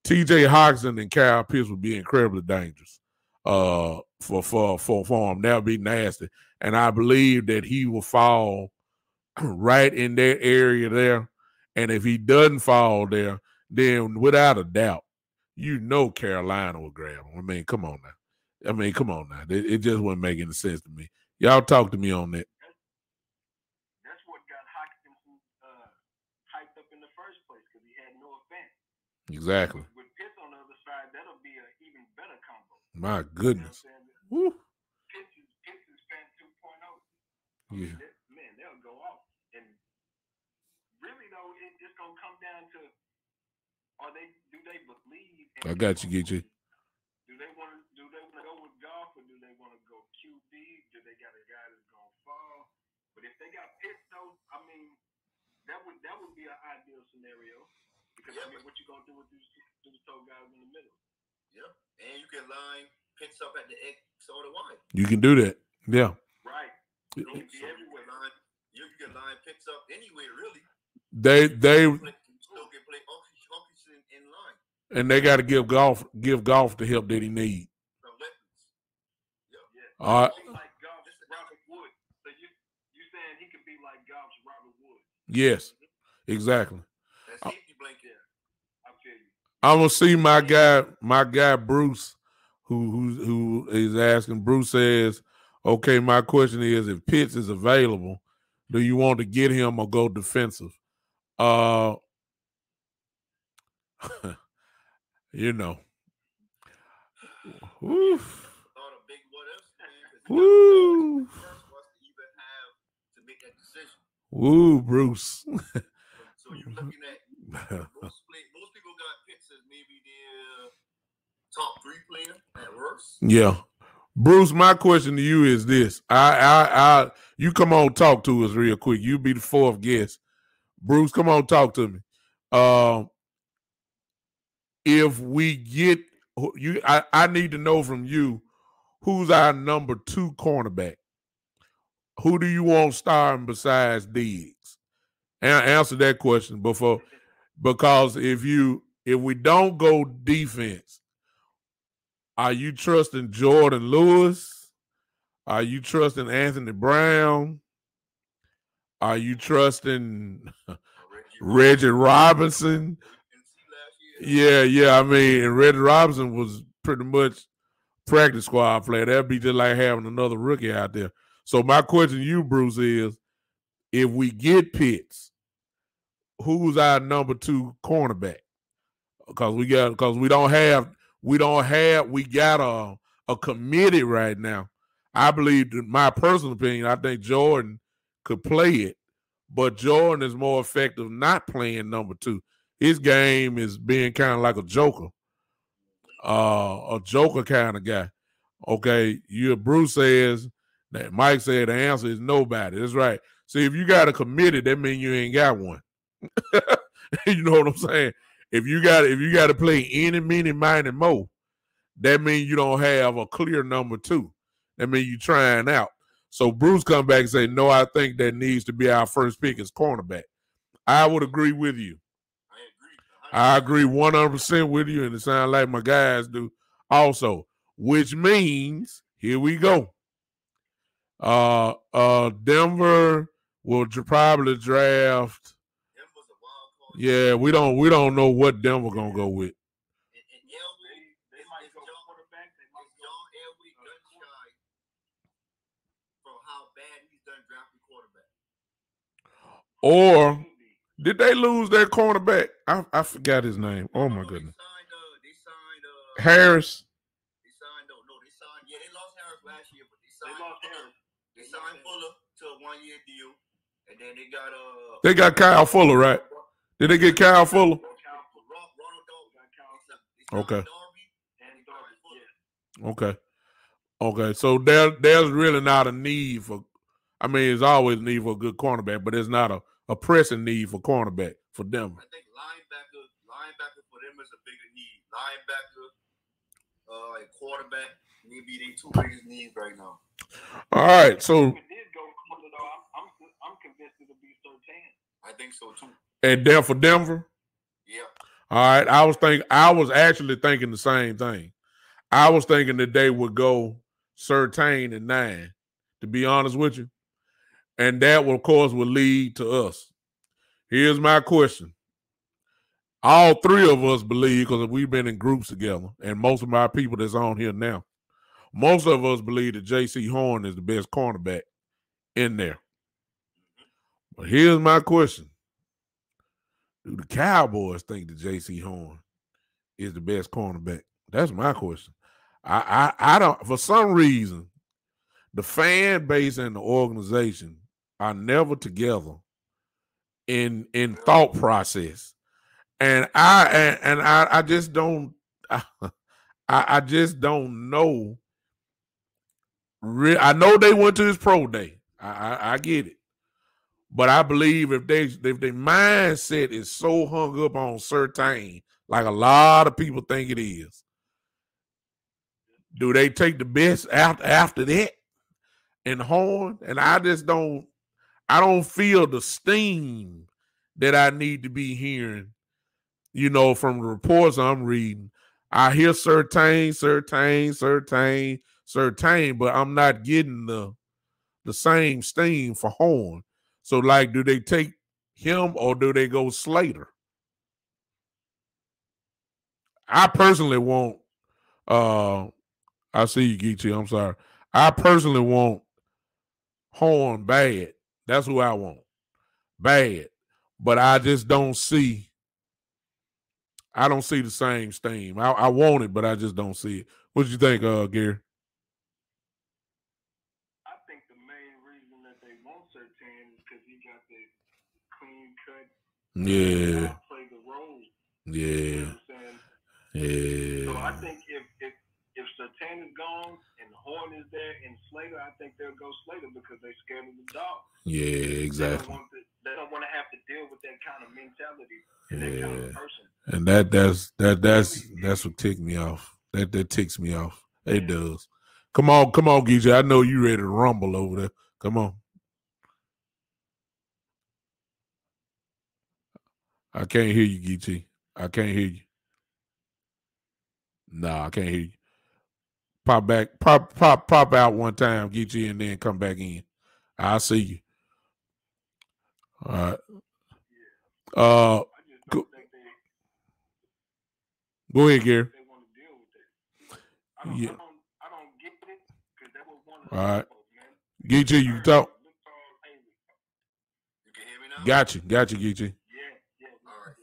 TJ Hawkinson and Kyle Pitts would be incredibly dangerous for him. That would be nasty. And I believe that he will fall right in that area there. And if he doesn't fall there, then without a doubt, Carolina will grab him. I mean, come on now. It just wouldn't make any sense to me. Y'all talk to me on that. That's what got Atkinson hyped up in the first place, because he had no offense. Exactly. With Pitts on the other side, that'll be an even better combo. My goodness. You know Pitts is fan 2.0. Yeah. Man, they'll go off. And really, though, it's going to come down to, do they believe? I got you, Geechee. Do they want to go with Goff, or do they want to go QB? Do they got a guy that's going to fall? But if they got Pitts, though, I mean, that would be an ideal scenario. Because what you gonna do with these two guys in the middle? Yeah, and you can line Pitts up at the X or the Y. You can do that. Yeah. Right. You can be everywhere. You can line Pitts up anywhere, really. They still can play Atkinson in line. And they got to give Goff the help that he needs. Yeah. All right. Like Goff's Robert Wood. So you saying he could be like Goff's Robert Wood? Yes, exactly. That's safety blanket. I feel you. I'm gonna see my guy Bruce, who is asking. Bruce says, "Okay, my question is, if Pitts is available, do you want to get him or go defensive?" You know. Woo. Woo. Woo, Bruce. So you're looking at most people got Pitts as maybe their top 3 player at worst. Yeah. Bruce, my question to you is this. You come on, talk to us real quick. You be the 4th guest. Bruce, come on, talk to me. If we get you, I need to know from you, who's our number 2 cornerback? Who do you want starting besides Diggs? And answer that question because if we don't go defense, are you trusting Jordan Lewis? Are you trusting Anthony Brown? Are you trusting Reggie Robinson? Yeah. I mean, and Reggie Robinson was pretty much practice squad player. That'd be just like having another rookie out there. So my question to you, Bruce, is if we get Pitts, who's our number 2 cornerback? Because we got a committee right now. I believe, in my personal opinion, I think Jordan could play it, but Jordan is more effective not playing number 2. His game is being kind of like a joker kind of guy. Okay, Bruce says that Mike said the answer is nobody. That's right. See, if you got a committee, that means you ain't got one. You know what I'm saying? If you got to play any, mini, miny, mo, that means you don't have a clear number 2. That means you trying out. So Bruce come back and say, no, I think that needs to be our first pick as cornerback. I would agree with you. I agree 100% with you, and it sounds like my guys do also, which means, here we go. Denver will probably draft. Yeah, we don't know what Denver gonna go with. They might go quarterback. They might go Elway gun shy from how bad he's done drafting quarterback. Or did they lose their cornerback? I forgot his name. Oh my goodness. They signed Harris. They lost Harris last year, but they signed Fuller to a 1-year deal, and then they got Kyle Fuller, right? Did they get Kyle Fuller? Okay. So there's really not a need for. I mean, there's always a need for a good cornerback, but there's not a pressing need for cornerback for Denver. I think linebacker for them is a bigger need. Linebacker, and quarterback, maybe they 2 biggest needs right now. All right, so I'm convinced it'll be Surtain. I think so too. And there for Denver? Yeah. All right. I was actually thinking the same thing. I was thinking that they would go Surtain at 9, to be honest with you. And that, of course, will lead to us. Here's my question. All 3 of us believe, because we've been in groups together, and most of my people that's on here now, most of us believe that J.C. Horn is the best cornerback in there. But here's my question. Do the Cowboys think that J.C. Horn is the best cornerback? That's my question. I don't, for some reason, the fan base and the organization are never together in thought process. And I just don't I just don't know. I know they went to his pro day. I get it. But I believe if their mindset is so hung up on Surtain, like a lot of people think it is, do they take the best after that and Horn? And I don't feel the steam that I need to be hearing, from the reports I'm reading. I hear Surtain, but I'm not getting the same steam for Horn. So, do they take him or do they go Slater? I personally want, I see you, Geechee, I'm sorry. I personally want Horn bad. That's who I want. Bad. But I just don't see, the same steam. I want it, but I just don't see it. What you think, Gary? I think the main reason that they want Surtain is because he got the clean cut. Yeah. Play the role. Yeah. You know what I'm saying? Yeah. So I think if Surtain is gone and Horn is there and Slater, I think they'll go Slater because they're scared of the dog. Yeah, exactly. They don't want to have to deal with that kind of mentality and that kind of person. And that's what ticks me off. That ticks me off. It does. Come on, Geechee. I know you ready to rumble over there. Come on. I can't hear you, Geechee. I can't hear you. Nah, I can't hear you. Pop back, pop out one time, Geechee, and then come back in. I'll see you. All right. Go ahead, Gary. I All right. Geechee, you talk. You can hear me now? Got you, Geechee. Yeah. All right.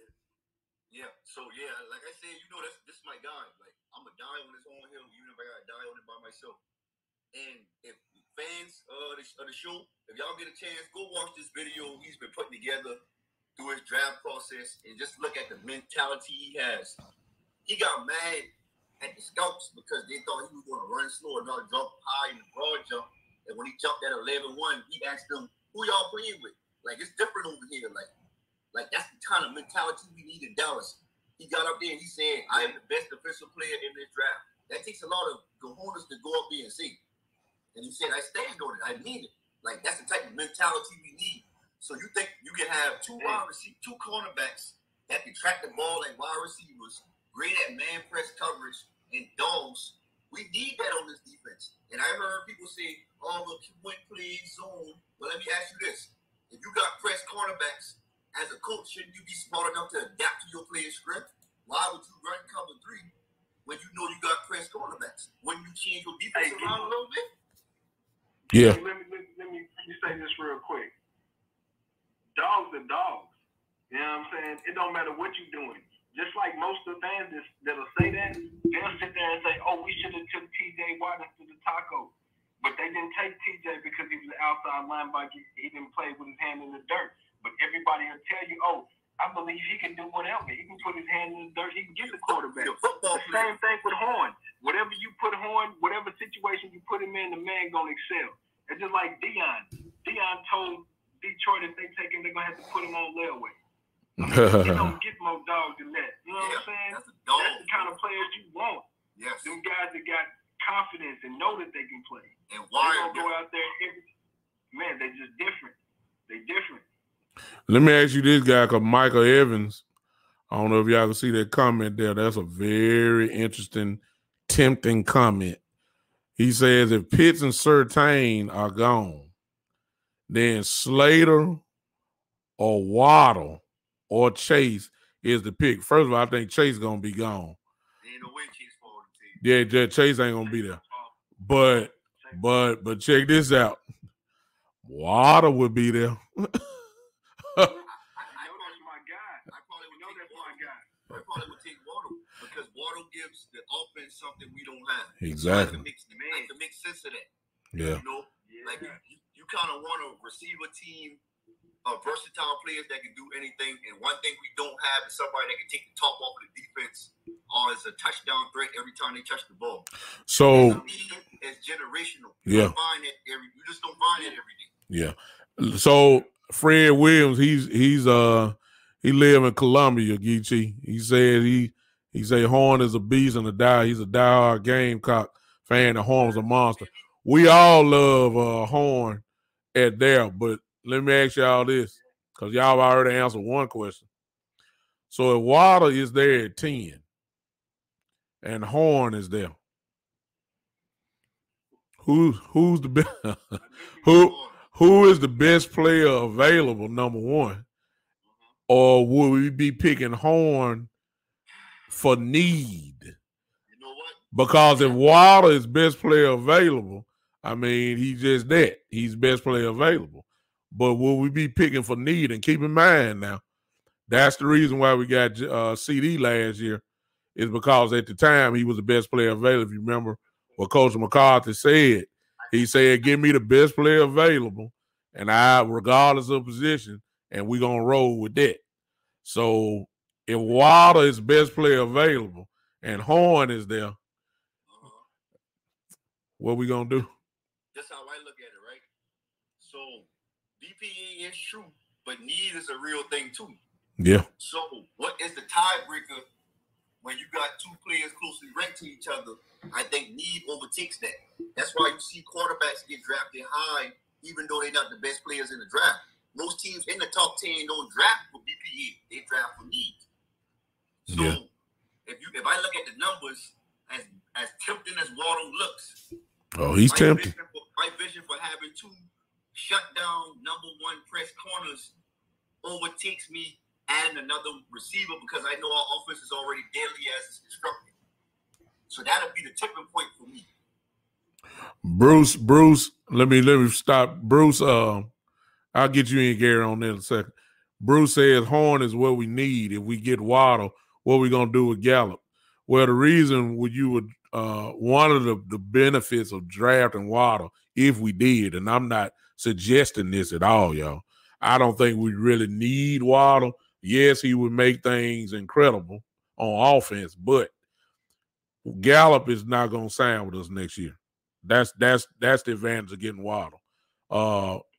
Yeah. So yeah, like I said, this is my guy. Like I'm a die on his own hill, even if I gotta die on it by myself. And if fans of the show, if y'all get a chance, go watch this video he's been putting together through his draft process and just look at the mentality he has. He got mad at the scouts because they thought he was going to run slow and not jump high in the broad jump. And when he jumped at 11-1, he asked them, who y'all playing with? Like, it's different over here. Like that's the kind of mentality we need in Dallas. He got up there and he said, I am the best defensive player in this draft. That takes a lot of cojones to go up there and say. And he said, I stand on it. I mean it. Like, that's the type of mentality we need. So you think you can have two cornerbacks that can track the ball like wide receivers, great at man press coverage, and dogs. We need that on this defense. And I heard people say, oh, look, you went play zone. Well, let me ask you this. If you got press cornerbacks, as a coach, shouldn't you be smart enough to adapt to your player's strength? Why would you run cover 3 when you know you got press cornerbacks? Wouldn't you change your defense around a little bit? Yeah. Let me say this real quick. Dogs are dogs. You know what I'm saying? It don't matter what you're doing. Just like most of the fans that'll say that, they'll sit there and say, oh, we should have took T.J. Watt to the taco. But they didn't take T.J. because he was an outside linebacker. He didn't play with his hand in the dirt. But everybody will tell you, oh, I believe he can do whatever. He can put his hand in the dirt. He can get the quarterback. The same thing with Horn. Whatever you put Horn, whatever situation you put him in, the man going to excel. It's just like Deion. Deion told Detroit if they take him, they're going to have to put him on layaway. I mean, you don't get more dogs than that. You know what I'm saying? That's the kind of players you want. Yes. Them guys that got confidence and know that they can play. And why they don't go out there man, they just different. They different. Let me ask you this guy, because Michael Evans, I don't know if y'all can see that comment there. That's a very interesting, tempting comment. He says if Pitts and Surtain are gone, then Slater or Waddle or Chase is the pick. First of all, I think Chase going to be gone. Ain't no way Chase for the team. Yeah, Chase ain't going to be there. But check this out. Waddle would be there. I probably would take Waddle because Waddle gives the offense something we don't have. Exactly. So I can make sense of that. Yeah. You know, like you kind of want a receiver team of versatile players that can do anything. And one thing we don't have is somebody that can take the top off of the defense or is a touchdown threat every time they touch the ball. So it's generational. Yeah. You just don't find it every day. Yeah. So Fred Williams, he live in Columbia, Geechee. He said he said Horn is a beast and he's a diehard Gamecock fan, and Horn's a monster. We all love Horn at there, but let me ask y'all this, because y'all already answered one question. So if Waddle is there at 10 and Horn is there, who's the best who is the best player available, number one? Or will we be picking Horn for need? You know what? Because if Waddle is best player available, I mean, he's just that. He's best player available. But will we be picking for need? And keep in mind now, that's the reason why we got CD last year, is because at the time he was the best player available. If you remember what Coach McCarthy said, he said, give me the best player available, and regardless of position, and we're going to roll with that. So if Waddle is best player available and Horn is there, what we going to do? That's how I look at it, right? So BPA is true, but need is a real thing too. Yeah. So what is the tiebreaker when you got two players closely ranked to each other? I think need overtakes that. That's why you see quarterbacks get drafted high, even though they're not the best players in the draft. Most teams in the top 10 don't draft for BPA; they draft for need. So if I look at the numbers, as tempting as Waddle looks, he's tempting. My vision for having two shutdown number one press corners overtakes me adding another receiver because I know our offense is already deadly as it's constructed. So that'll be the tipping point for me. Bruce, let me stop. Bruce, I'll get you in, Gary, on that in a second. Bruce says Horn is what we need. If we get Waddle, what are we going to do with Gallup? Well, the reason you would one of the benefits of drafting Waddle, if we did, and I'm not suggesting this at all, y'all. I don't think we really need Waddle. Yes, he would make things incredible on offense, but Gallup is not going to sign with us next year. That's the advantage of getting Waddle.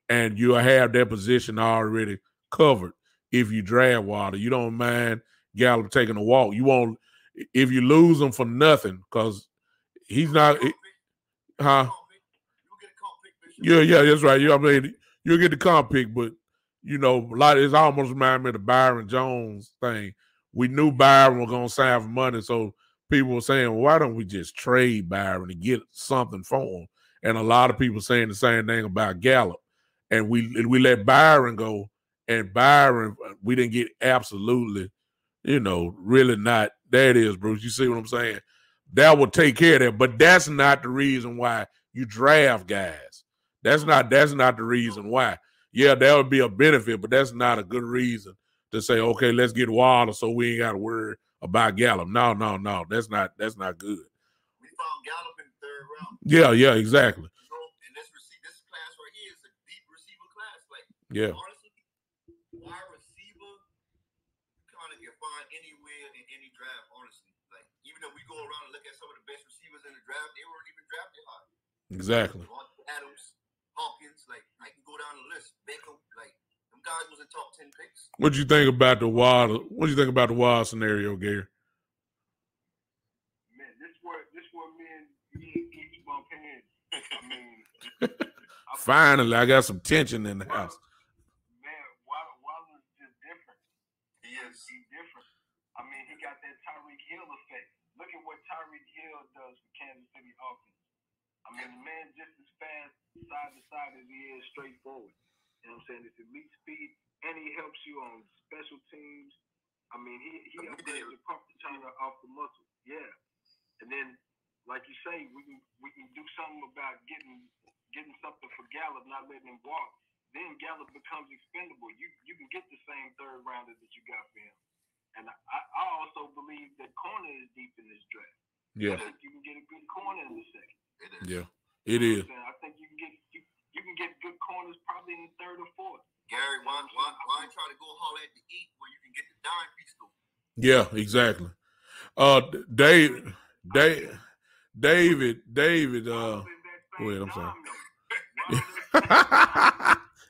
And you have that position already covered if you draft Waddle. You don't mind Gallup taking a walk. You won't if you lose him for nothing because he's not. Huh? Yeah, that's right. I mean, you'll get the comp pick, but a lot. It's almost reminded me of the Byron Jones thing. We knew Byron was going to sign for money, so people were saying, well, why don't we just trade Byron and get something for him? And a lot of people saying the same thing about Gallup. And we let Byron go, and Byron, we didn't get absolutely, really not. There it is, Bruce. You see what I'm saying? That will take care of that. But that's not the reason why you draft guys. That's not the reason why. Yeah, that would be a benefit, but that's not a good reason to say, okay, let's get Waller so we ain't got to worry about Gallup. No. That's not good. We found Gallup in the third round. Yeah, exactly. And this class right here is a deep receiver class. Like, yeah. Honestly, wide receiver kind of can find anywhere in any draft, honestly. Like, even if we go around and look at some of the best receivers in the draft, they weren't even drafted high. Exactly. Adams, Hawkins, like, I can go down the list. Beckham, like, them guys was in top 10 picks. What do you think about the wild? What do you think about the wild scenario, Gary? Man, this where me and each bump heads. I mean, finally, I got some tension in the house. Man, Waddle is just different. He's different. I mean, he got that Tyreek Hill effect. Look at what Tyreek Hill does for Kansas City offense. I mean, the man just as fast side to side as he is straightforward. You know what I'm saying? It's elite speed, and he helps you on special teams. I mean, he upgrades the pump returner off the muscle. Yeah. And then, like you say, we can do something about getting something for Gallup, not letting him walk. Then Gallup becomes expendable. You can get the same third rounder that you got for him. And I also believe that corner is deep in this draft. Yeah. I think you can get a good corner in the second. Yeah, it is. I think you can get good corners probably in the third or fourth. Gary, why try to go holler at the eat where you can get the dime piece though? Yeah, exactly. David. Go ahead. I'm sorry.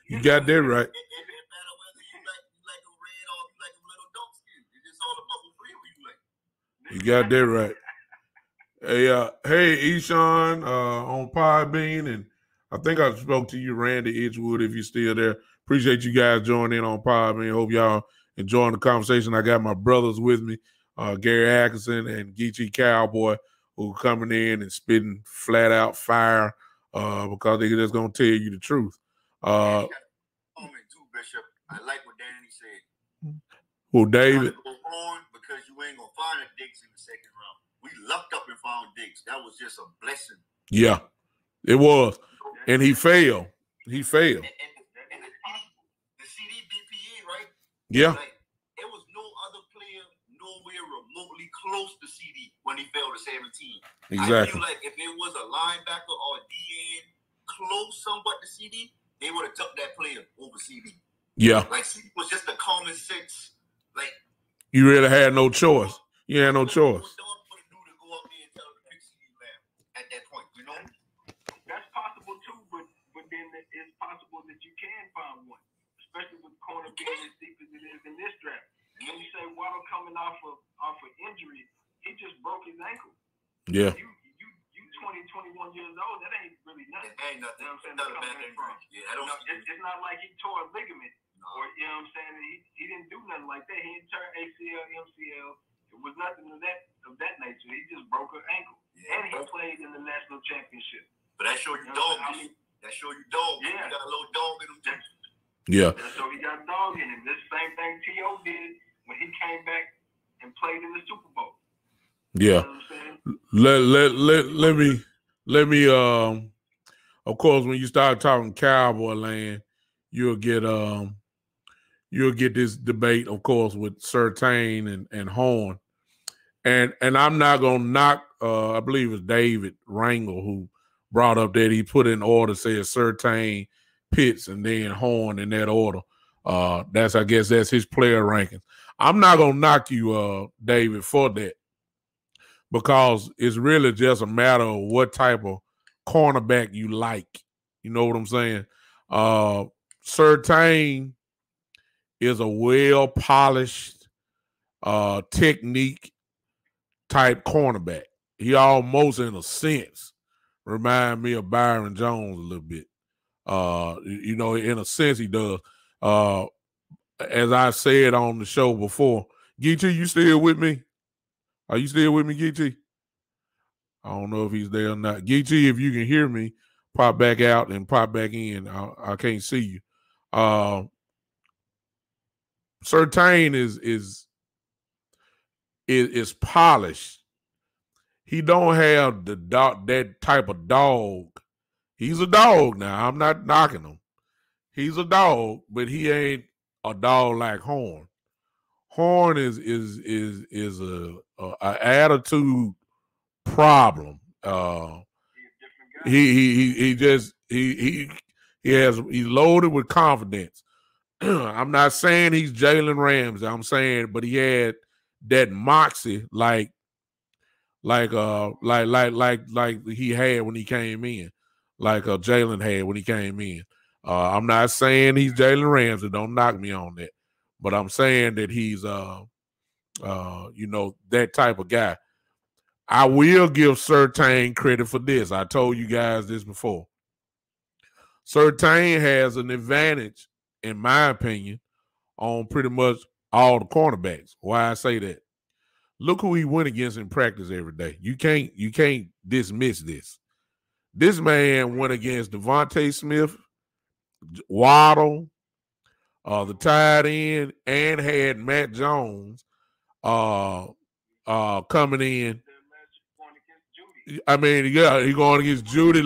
You got that right. You got that right. Hey, Eshawn, on Podbean, and I think I spoke to you, Randy Edgewood, if you're still there. Appreciate you guys joining in on Podbean. Hope y'all enjoying the conversation. I got my brothers with me, Gary Atkinson and Geechee Cowboy, who are coming in and spitting flat out fire because they're just going to tell you the truth. Too, Bishop. I like what Danny said. Well, David. Go on because you ain't going to find a Diggs in the second round. We lucked up and found Diggs. That was just a blessing. Yeah, it was. And he failed. And the CD BPA, right? Yeah. Like, there was no other player nowhere remotely close to CD when he fell to 17. Exactly. I feel like if it was a linebacker or a DN close somewhat to CD, they would have took that player over CD. Yeah. Like, CD was just a common sense. Like, you really had no choice. You had no choice. At that point, you know? That's possible too, but then it's possible that you can find one, especially with corner being as deep as it is in this draft. When you say Waddle coming off of injury, he just broke his ankle. Yeah. You 20, 21 years old, that ain't really nothing. It ain't nothing. You know what I'm saying? Not a bad injury. Yeah, it's not like he tore a ligament. No. Or, you know what I'm saying? He didn't do nothing like that. He didn't turn ACL, MCL. It was nothing of that nature. He just broke her ankle. Yeah, and he played in the national championship. But that show you dog. That show you dog. Yeah. You got a little dog in him too. Yeah. So he got a dog in him. This same thing T.O. did when he came back and played in the Super Bowl. Yeah. You know what I'm saying? Let me of course when you start talking Cowboy land, you'll get this debate, of course, with Surtain and Horn. And I'm not gonna knock I believe it's David Rangel who brought up that he put in order, says Surtain, Pitts, and then Horn in that order. I guess that's his player rankings. I'm not gonna knock you, David, for that, because it's really just a matter of what type of cornerback you like. You know what I'm saying? Surtain is a well-polished technique type cornerback. He almost, in a sense, remind me of Byron Jones a little bit. In a sense he does. As I said on the show before, Geechee, you still with me? Are you still with me, Geechee? I don't know if he's there or not. Geechee, if you can hear me, pop back out and pop back in. I can't see you. Surtain is polished. He don't have that type of dog. He's a dog now. I'm not knocking him. He's a dog, but he ain't a dog like Horn. Horn is a attitude problem. He's loaded with confidence. I'm not saying he's Jalen Ramsey. I'm saying, but he had that moxie like he had when he came in, like Jalen had when he came in. I'm not saying he's Jalen Ramsey. Don't knock me on that. But I'm saying that he's that type of guy. I will give Surtain credit for this. I told you guys this before. Surtain has an advantage, in my opinion, on pretty much all the cornerbacks. Why I say that? Look who he went against in practice every day. You can't dismiss this. This man went against Devontae Smith, Waddle, the tight end, and had Matt Jones coming in. I mean, yeah, he going against Judy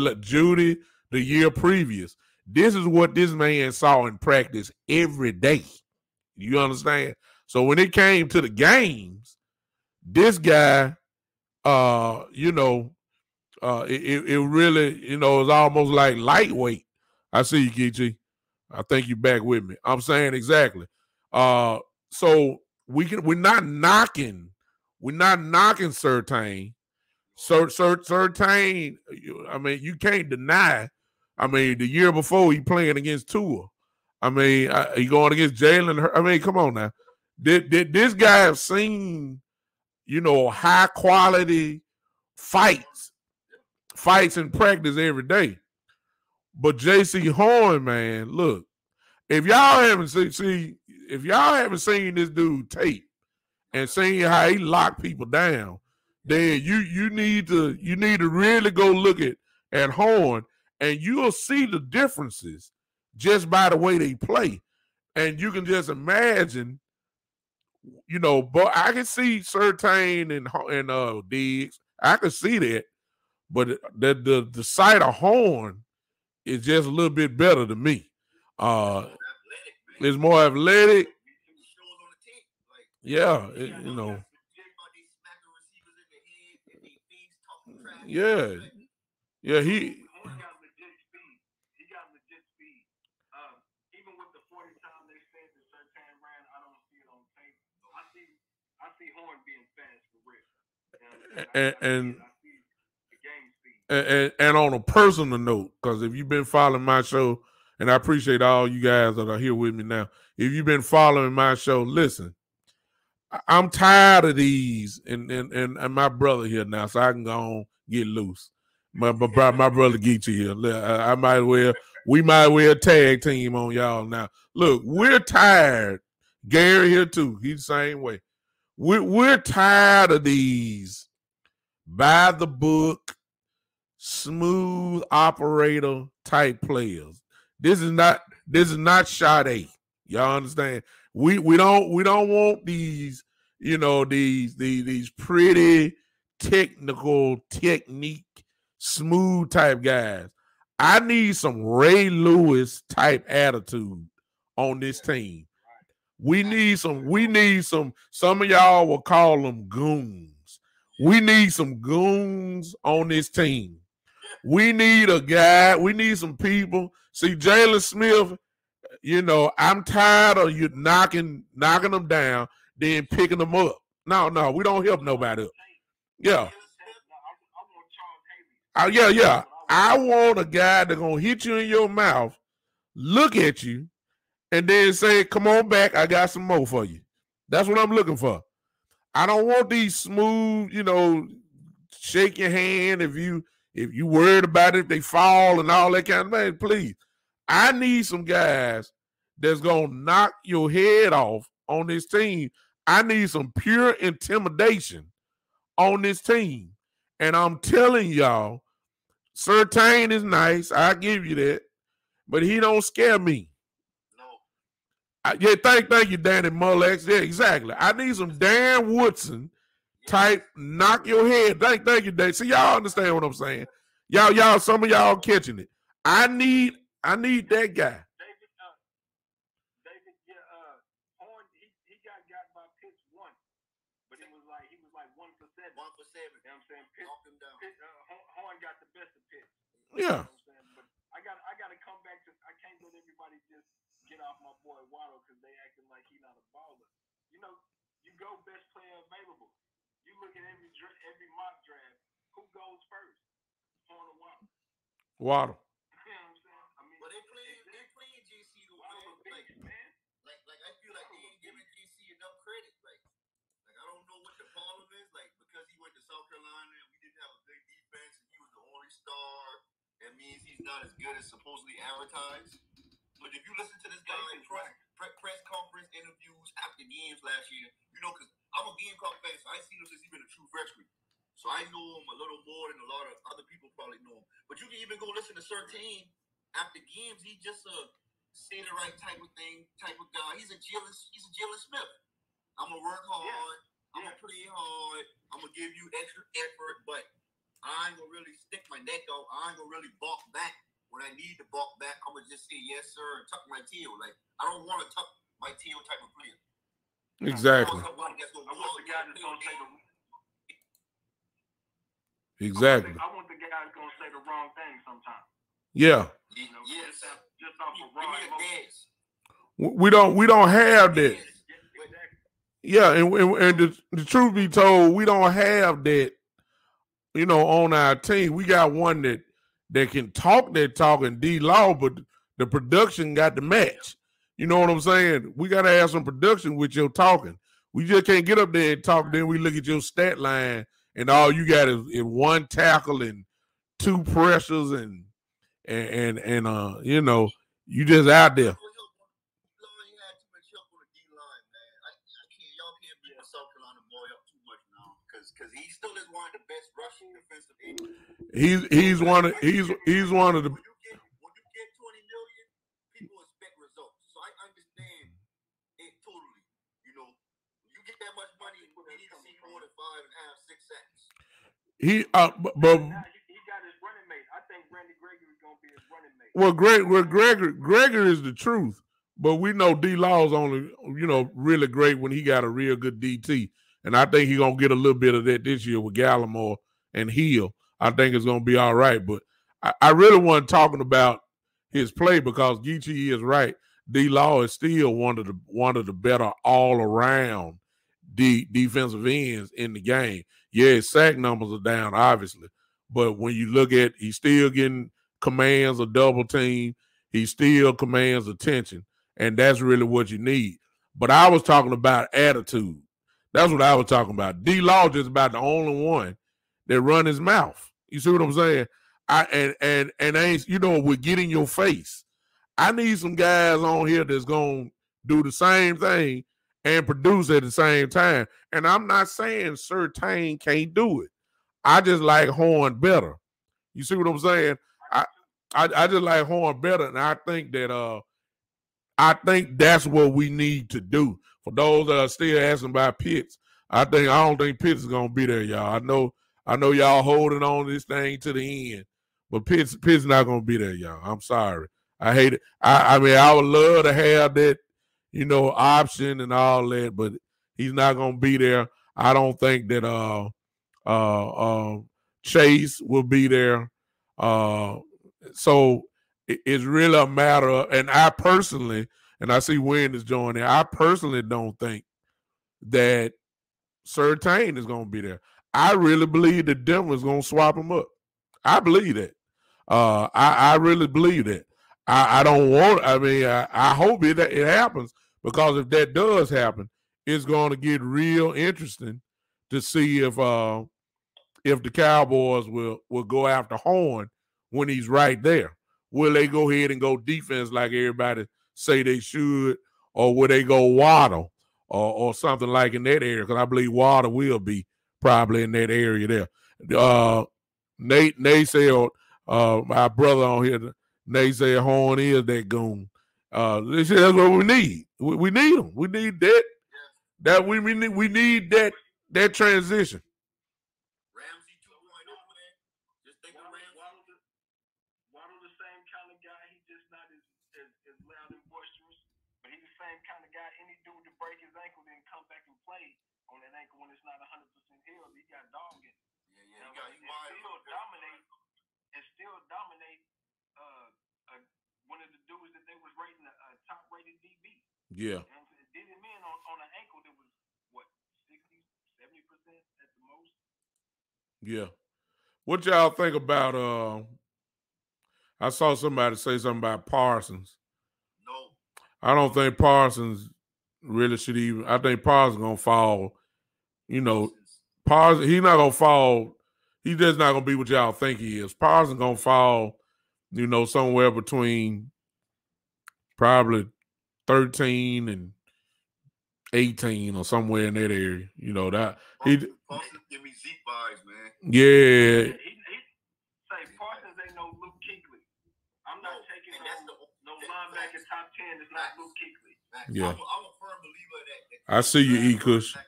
the year previous. This is what this man saw in practice every day. You understand? So when it came to the games, this guy, it really, is almost like lightweight. I see you, Geechee. I think you're back with me. I'm saying exactly. So we're not knocking Surtain. Surtain, I mean, you can't deny. I mean, the year before he playing against Tua. I mean, he going against Jalen. I mean, come on now. Did this guy have seen, high quality fights in practice every day? But J.C. Horn, man, look, if y'all haven't seen this dude tape and seen how he locked people down, then you need to really go look at Horn, and you'll see the differences just by the way they play. And you can just imagine, but I can see Surtain and Diggs. I can see that, but the sight of Horn is just a little bit better to me. It's more athletic. Yeah, Yeah, yeah, he got legit speed. Even with the 40 time they said that Surtain ran, I don't see it on tape. I see Horn being fast for real. and I see the game speed. And on a personal note, because if you've been following my show, and I appreciate all you guys that are here with me now, if you've been following my show, listen, I'm tired of these, and my brother here now, so I can go on get loose. My brother Geechee here. We might well tag team on y'all now. Look, we're tired. Gary here too. He's the same way. We're tired of these by the book, smooth operator type players. This is not Sade. Y'all understand? We don't want these, these pretty technical technique smooth type guys. I need some Ray Lewis type attitude on this team. We need some, some of y'all will call them goons. We need some goons on this team. We need a guy. We need some people. See, Jalen Smith, you know, I'm tired of you knocking them down, then picking them up. No, we don't help nobody up. Yeah. Yeah. I want a guy that's going to hit you in your mouth, look at you, and then say, come on back, I got some more for you. That's what I'm looking for. I don't want these smooth, you know, shake your hand if you worried about it, if they fall and all that kind of thing. Please. I need some guys that's going to knock your head off on this team. I need some pure intimidation on this team. And I'm telling y'all, Surtain is nice. I give you that. But he don't scare me. Yeah, thank you, Danny Mullex. Yeah, exactly. I need some Dan Woodson type knock your head. Thank you, Dan. See, y'all understand what I'm saying. Y'all, some of y'all catching it. I need that guy. David, Horn, he got by pitch one, but he was like 1 for 7. 1 for 7. You know what I'm saying? Horn got the best of pitch. Yeah. You know what I'm saying? But I got to come back to. I can't let everybody just get off my boy Waddle because they acting like he's not a baller. You know, you go best player available. You look at every mock draft. Who goes first? Horn or Waddle? Waddle. You know what I'm saying? I mean, but they playing JC the way, man. Like I feel like they ain't giving JC enough credit. Like I don't know what the problem is. Like because he went to South Carolina and we didn't have a big defense and he was the only star. That means he's not as good as supposedly advertised. But if you listen to this guy press conference interviews after games last year, you know, because I'm a Gamecock fan, so I seen him since he's been a true freshman. So I know him a little more than a lot of other people probably know him. But you can even go listen to Surtain after games. He just say the right type of thing, type of guy. He's a Jalen Smith. I'm gonna work hard. I'm gonna play hard. I'm gonna give you extra effort, but I ain't gonna really stick my neck out. I ain't gonna really balk back. When I need to balk back, I'm going to just say yes, sir, and tuck my tail. Like, I don't want to tuck my tail type of player. Exactly. I want the guy that's going to say the Exactly. I want the guy that's going to say the wrong thing sometimes. Yeah. You know, just off of raw emotion. We don't have that. Yeah, and the truth be told, we don't have that, you know, on our team. We got one that can talk that talk and D-Law, but the production got to match. You know what I'm saying? We got to have some production with your talking. We just can't get up there and talk. Then we look at your stat line, and all you got is 1 tackle and 2 pressures, and you know, you just out there. Because he still is one of the best rushing defensive ends. He's one of the. When you get $20 million, people expect results. So I understand it totally. You know, you get that much money, you need to see more than 5.5, 6 sacks. He got his running mate. I think Randy Gregory is gonna be his running mate. Well, Gregory is the truth, but we know D-Law's only, you know, really great when he got a real good DT. And I think he's going to get a little bit of that this year with Gallimore and Hill. I think it's going to be all right. But I really wasn't talking about his play because Geechee is right. D-Law is still one of the better all-around defensive ends in the game. Yeah, his sack numbers are down, obviously. But when you look at, he's still getting commands of double team. He still commands attention. And that's really what you need. But I was talking about attitude. That's what I was talking about. D-Law just about the only one that run his mouth. You see what I'm saying? And ain't, you know, with get in your face. I need some guys on here that's gonna do the same thing and produce at the same time. And I'm not saying Surtain can't do it. I just like Horn better. You see what I'm saying? I just like Horn better, and I think that's what we need to do. For those that are still asking about Pitts, I don't think Pitts is gonna be there, y'all. I know y'all holding on this thing to the end, but Pitt's not gonna be there, y'all. I'm sorry. I hate it. I mean, I would love to have that, option and all that, but he's not gonna be there. I don't think that Chase will be there. So it's really a matter of, and I personally, and I see Wynn is joining, I personally don't think that Surtain is going to be there. I really believe that Denver's going to swap him up. I believe that. I really believe that. I don't want. I mean, I hope it happens, because if that does happen, it's going to get real interesting to see if the Cowboys will go after Horn when he's right there. Will they go ahead and go defense like everybody say they should, or will they go Waddle or something like in that area? Because I believe Waddle will be probably in that area there. Nate said, my brother on here, Nate said Horn is that goon. They said that's what we need. We need him. We need that. We need that transition. Waddle the same kind of guy. He's just not as loud and boisterous, but he's the same kind of guy. Any dude to break his ankle then come back and play on that ankle when it's not 100% healed, he got dog in. Yeah. Still dominate. One of the dudes that they was rating a top rated DB. Yeah. It did him in on an ankle that was what 60-70% at the most. Yeah. What y'all think about I saw somebody say something about Parsons. No. I don't think Parsons really should even. I think Parsons gonna fall. Parsons, he's not gonna fall. He's just not gonna be what y'all think he is. Parsons gonna fall, somewhere between probably 13 and 18 or somewhere in that area. That Parsons give me Zeke vibes, man. Yeah. Parsons ain't no Luke Kuechly. I'm not taking no linebacker top 10 is not Luke Kuechly. Yeah. I'm a firm believer that I see you, E-Kush. That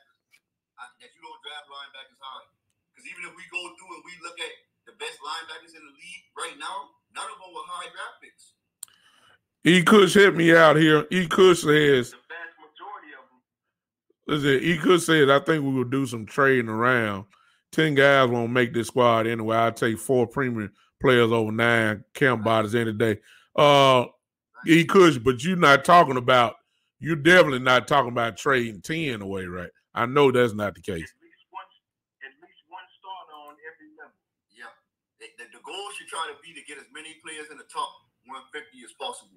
you don't draft linebackers high. Because even if we go through and we look at the best linebackers in the league right now, none of them were high draft picks. E-Kush hit me out here. E-Kush says, the vast majority of them. Listen, E-Kush says, I think we will do some trading around. 10 guys won't make this squad anyway. I'll take 4 premium players over 9 camp bodies any day. E-Kush, but you're definitely not talking about trading 10 away, right? I know that's not the case. At least one starter on every level. Yeah. The goal should try to be to get as many players in the top 150 as possible.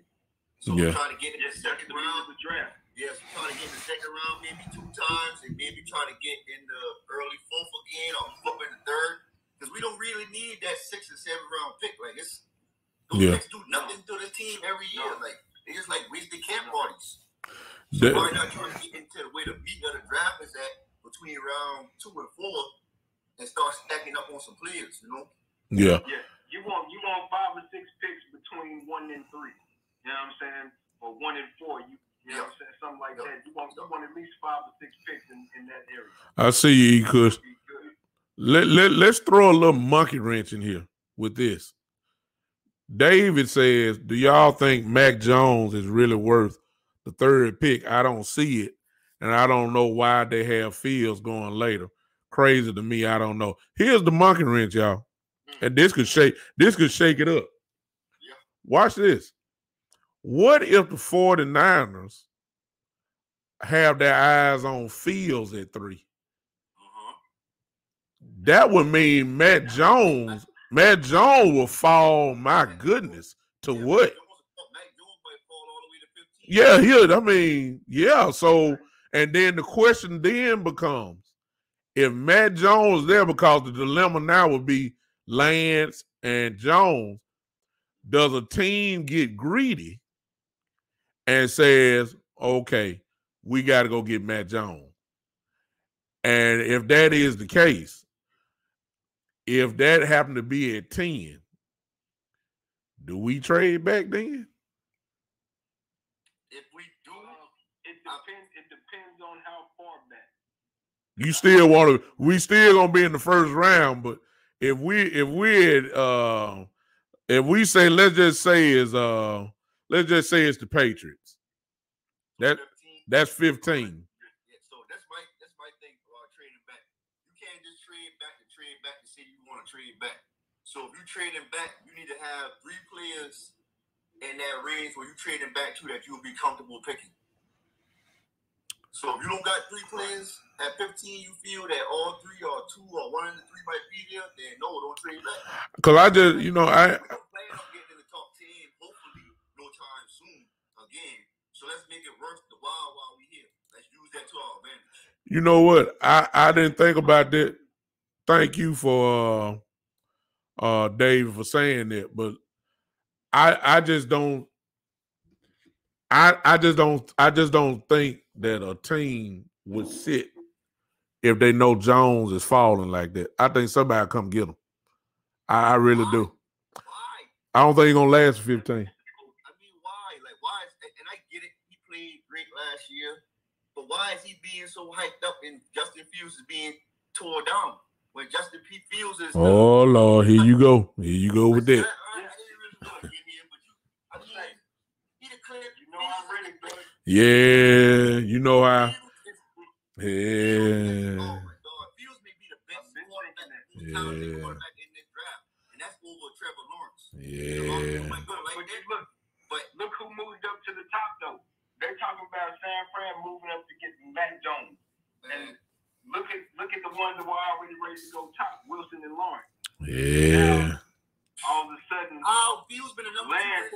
So we're trying to get in the second round of the draft. Yes, we're trying to get in the second round maybe 2 times, and maybe try to get in the early 4th again, or flip in the 3rd. Because we don't really need that 6th and 7th round pick. Like those picks do nothing to the team every year. Like they just like wasted camp parties. So why not try to get into where the meat of the draft is at between round 2 and 4 and start stacking up on some players, Yeah. Yeah. You want 5 or 6 picks between 1 and 3. You know what I'm saying? Or 1 and 4. You know what I'm saying? Something like that. You want at least 5 or 6 picks in that area. I see you, E-Kush. Let's throw a little monkey wrench in here with this. David says, do y'all think Mac Jones is really worth the 3rd pick? I don't see it, and I don't know why they have Fields going later. Crazy to me, I don't know. Here's the monkey wrench, y'all. And this could shake it up. Yeah. Watch this. What if the 49ers have their eyes on Fields at 3? That would mean Matt Jones will fall, my goodness, to what? Yeah, so, and then the question then becomes, if Matt Jones there, because the dilemma now would be Lance and Jones, does a team get greedy and says, okay, we got to go get Matt Jones? And if that is the case, if that happened to be at 10, do we trade back then? If we do, it depends on how far back. We still gonna be in the first round, but if we say let's just say it's the Patriots. That's 15. Yeah, so that's my thing about trading back. You can't just trade back to say you want to trade back. So if you trading back, you need to have 3 players in that range where you trading back to that you'll be comfortable picking. So if you don't got 3 players at 15, you feel that all 3 or 2 or 1 of the 3 might be there, then no, don't trade back. Because I just, we don't plan on getting in the top 10, hopefully, no time soon again. So let's make it worth the while we here. Let's use that to our advantage. You know what? I didn't think about that. Thank you for Dave for saying that, but I just don't think that a team would sit if they know Jones is falling like that. I think somebody come get him. I really do. Why? I don't think he's gonna last 15. I mean, why? Like, why? And I get it. He played great last year, but why is he being so hyped up and Justin Fields is being tore down when Justin Fields is? Oh Lord, here you go. Here you go with that. Yeah, you know how. Yeah. Fields may be the best quarterback in this draft, and that's over Trevor Lawrence. Yeah. But look who moved up to the top though. They're talking about San Fran moving up to get Mac Jones, and look at the ones that were already ready to go top, Wilson and Lawrence. Yeah. Now, all of a sudden, Fields been a number Lance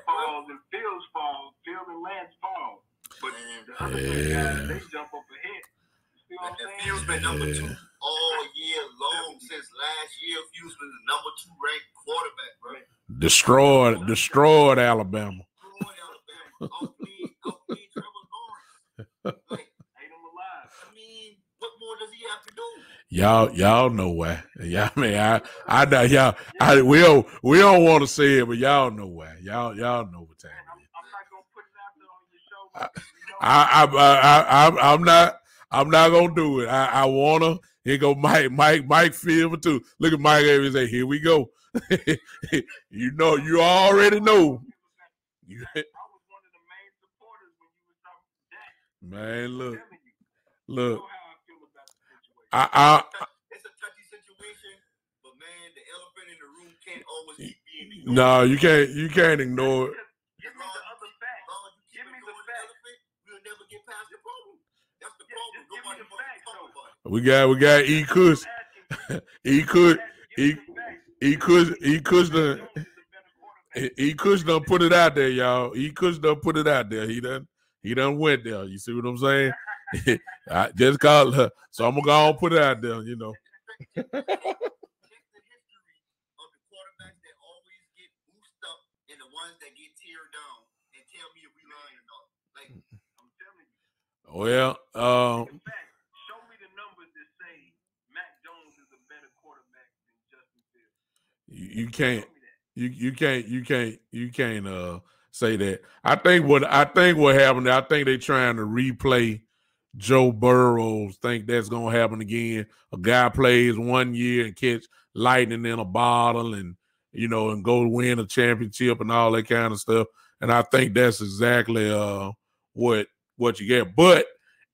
falls and Fields fall. Fields and Lance fall. But the other two guys, they jump up ahead. You see what I'm saying? Fields been number 2 all year long since last year. Fields been the number 2 ranked quarterback, bro. Destroyed Alabama. Outplayed Trevor Lawrence. Like, ate him alive. I mean, what more does he have to do? Y'all know why. Yeah, I mean, I know y'all. We don't want to say it, but y'all know why. Y'all know what time it is. I'm not gonna put it out there on your show. I'm not gonna do it. I wanna. Here go Mike Fever too. Look at Mike and say, here we go. You already know. I was one of the main supporters when you was talking that. Man, look. You know how I feel about the situation. It's a touchy situation, but man, the elephant in the room can't always keep being ignored. No, you can't ignore it. Give me the other fact. Give me the fact. We'll never get past the problem. That's the problem. Nobody wants to talk about it. We got E. Kush. E. Kush done put it out there, y'all. E. Kush done put it out there. He done went there. You see what I'm saying? I just called her. So I'm gonna go and put it out there, you know. Check the history of the quarterbacks that always get boosted up and the ones that get teared down, and tell me if we lying or not. Like, I'm telling you. Well, in fact, show me the numbers that say Mac Jones is a better quarterback than Justin Fields. You can't say that. I think what happened, I think they're trying to replay Joe Burrow. Think that's gonna happen again. A guy plays 1 year and catch lightning in a bottle and and go win a championship and all that kind of stuff. And I think that's exactly what you get. But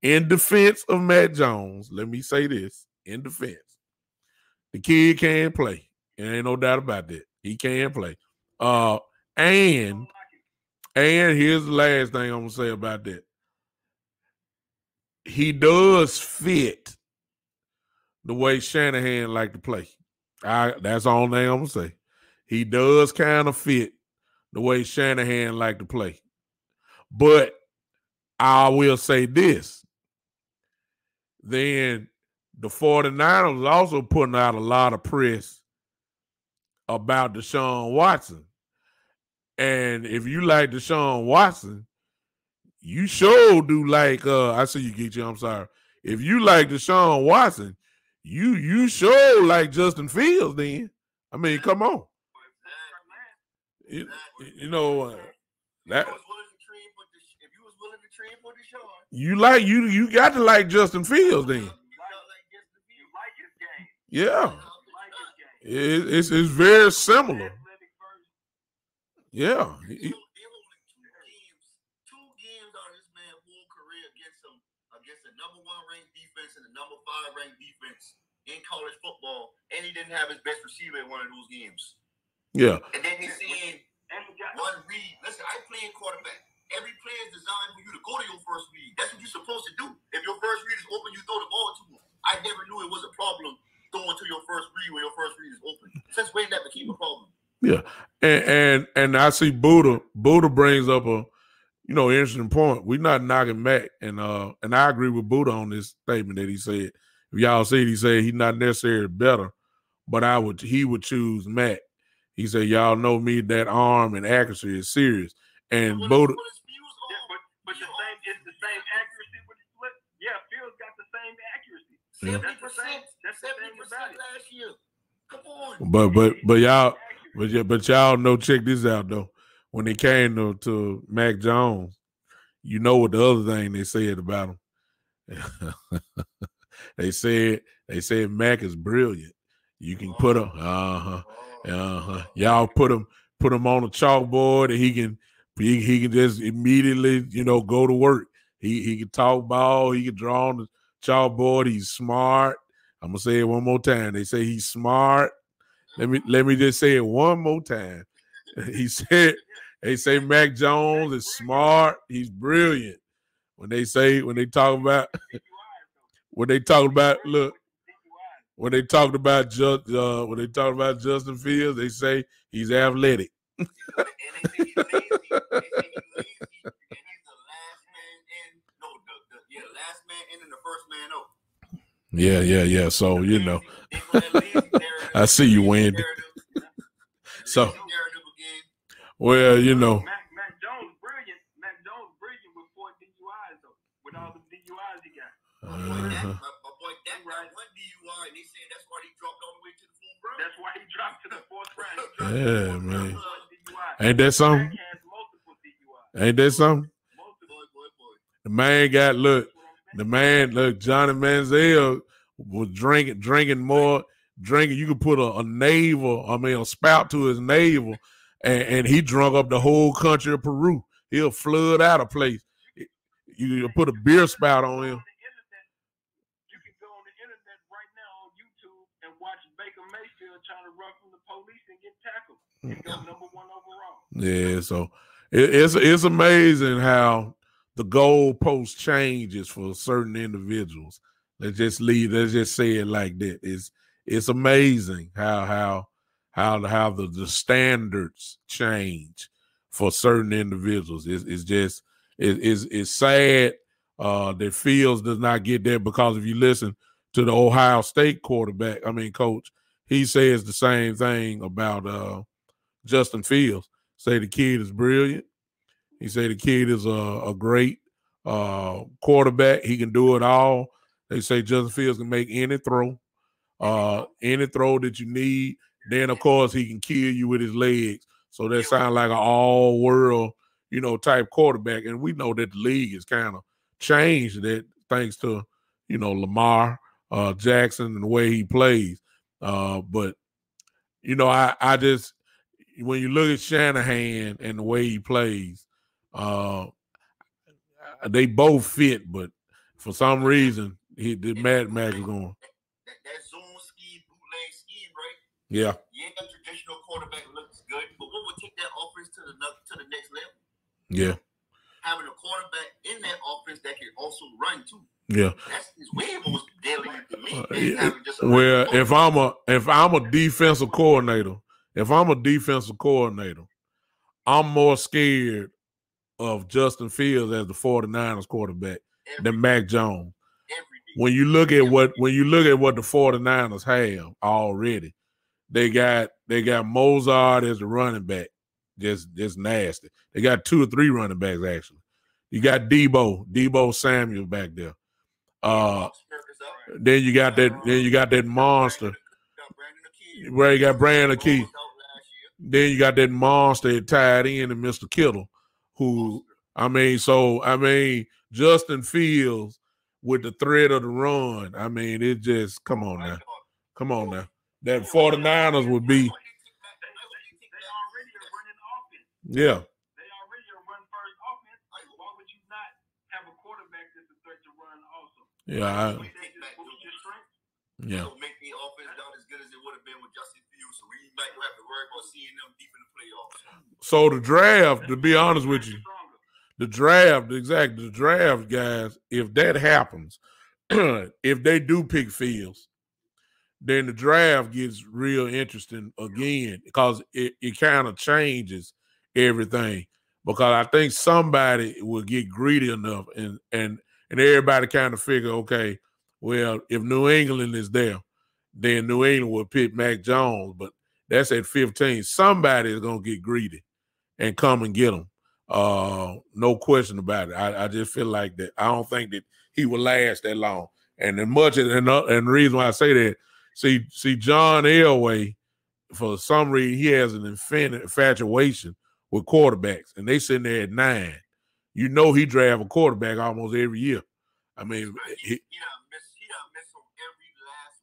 in defense of Matt Jones, let me say this. In defense, the kid can play. There ain't no doubt about that. He can play. And here's the last thing I'm gonna say about that. He does fit the way Shanahan like to play. That's the only thing I'm gonna say. He does kind of fit the way Shanahan like to play. But I will say this. Then the 49ers was also putting out a lot of press about Deshaun Watson. And if you like Deshaun Watson, you sure do like I see you, Geechee, I'm sorry. If you like Deshaun Watson, you sure like Justin Fields then. I mean, come on. That If you was willing to trade for Deshaun, you got to like Justin Fields then. you got Yeah. It's very similar. Yeah. They're holding two games out of this man's whole career against the number 1 ranked defense and the number 5 ranked defense in college football, and he didn't have his best receiver in one of those games. Yeah. And then he's saying one read. Listen, I play quarterback. Every play is designed for you to go to your first read. That's what you're supposed to do. If your first read is open, you throw the ball to him. I never knew it was a problem throwing to your first read when your first read is open. Since when that became a problem? Yeah, and I see Buddha brings up a interesting point. We're not knocking Mac, and I agree with Buddha on this statement that he said. If y'all see it, he said he's not necessarily better, but he would choose Mac. He said, y'all know me, that arm and accuracy is serious. And Buddha. But it's the same accuracy with the flip. Yeah, Fields got the same accuracy. 70%. That's 70% last year. Come on. But y'all know, check this out though. When it came to Mac Jones, you know what the other thing they said about him. They said Mac is brilliant. You can put him, y'all put him on a chalkboard, and he can just immediately, go to work. He can talk ball, he can draw on the chalkboard. He's smart. I'm gonna say it one more time. They say he's smart. Let me just say it one more time. They say Mac Jones is smart. He's brilliant. When they talk about Justin Fields, they say he's athletic. And they say he's lazy. And he's the last man in. No, the last man in and the first man out. Yeah. So I see you, Wendy. So, well, Mac Jones brilliant. Mac Jones brilliant with 4 DUIs though. With all the DUIs he got. My boy, that right. 1 DUI, and they said that's why he dropped all the way to the 4th round. That's why he dropped to the 4th round. Yeah, man. Ain't that something? Ain't that something? The man, Johnny Manziel was drinking more. You could put a spout to his navel, and he drunk up the whole country of Peru. He'll flood out a place. You put a beer spout on him. You can go on the internet right now on YouTube and watch Baker Mayfield trying to run from the police and get tackled. He goes number 1 overall. Yeah, so it's amazing how the goalpost changes for certain individuals. Let's just say it like that. It's amazing how the standards change for certain individuals. It's sad that Fields does not get there, because if you listen to the Ohio State coach, he says the same thing about Justin Fields. Say the kid is brilliant. He said the kid is a great quarterback. He can do it all. They say Justin Fields can make any throw that you need. Then, of course, he can kill you with his legs. So that sounds like an all-world, type quarterback. And we know that the league has kind of changed that thanks to, Lamar Jackson and the way he plays. But, I just, when you look at Shanahan and the way he plays, they both fit, but for some reason, Mac is going. That zone scheme, bootleg scheme, right? Yeah. Yeah, traditional quarterback looks good, but what would take that offense to the next level? Yeah. Having a quarterback in that offense that can also run too. Yeah. That's way more deadly to me. Well, if I'm a defensive coordinator, I'm more scared of Justin Fields as the 49ers quarterback than Mac Jones. When you look at what the 49ers have already, they got Mozart as the running back, just nasty. They got 2 or 3 running backs actually. You got Debo Samuel back there. Then you got that monster. Where you got Brandon Key. Then you got that monster tied in to Mr. Kittle, who Justin Fields with the threat of the run. It just, come on now. Come on now. That 49ers would be. They already are running offense. Yeah. They already are run first offense. Why would you not have a quarterback that's a threat to run also? Yeah. Yeah. So make the offense not as good as it would have been with Justin Fields. So we might have to worry about seeing them deep in the playoffs. So the draft, to be honest with you, the draft, guys, if that happens, if they do pick Fields, then the draft gets real interesting again because it kind of changes everything. Because I think somebody will get greedy enough and everybody kind of figure, okay, well, if New England is there, then New England will pick Mac Jones, but that's at 15. Somebody is going to get greedy and come and get him. No question about it. I just feel like that. I don't think that he will last that long. And as much as and the reason why I say that, see John Elway, for some reason, he has an infatuation with quarterbacks, and they sitting there at 9. You know he draft a quarterback almost every year. I mean,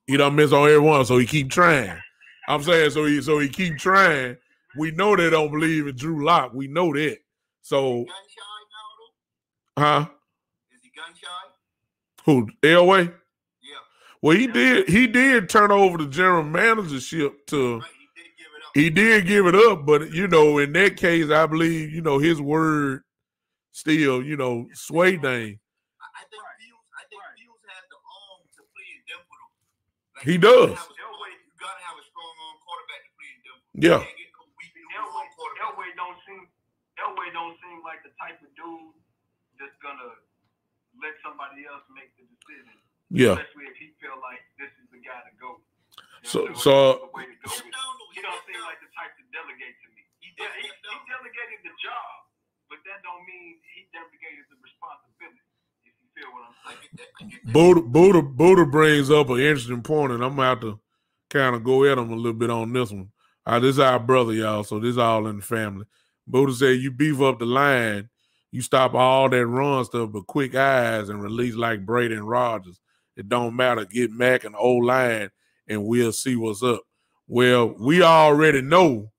he don't miss on every one, so he keep trying. I'm saying so he keep trying. We know they don't believe in Drew Lock. We know that. So, huh? Is he gun shy? Who, Elway? Yeah. Well, he did turn over the general managership to. Right. He did give it up, but you know, in that case, I believe his word still sway thing. I think Fields has the arm to play in Denver. Like, he does. You gotta have a strong arm quarterback to play in Denver. Yeah. Elway don't seem like the type of dude that's gonna let somebody else make the decision. Yeah. Especially if he feel like this is the guy to go. So he don't seem like the type to delegate to me. He delegated the job, but that don't mean he delegated the responsibility. If you feel what I'm saying. Buddha brings up an interesting point, and I'm gonna have to kind of go at him a little bit on this one. This is our brother, y'all, so this is all in the family. Buddha said you beef up the line, you stop all that run stuff, but quick eyes and release like Brady and Rodgers. It don't matter. Get Mac and O-line, and we'll see what's up. Well, we already know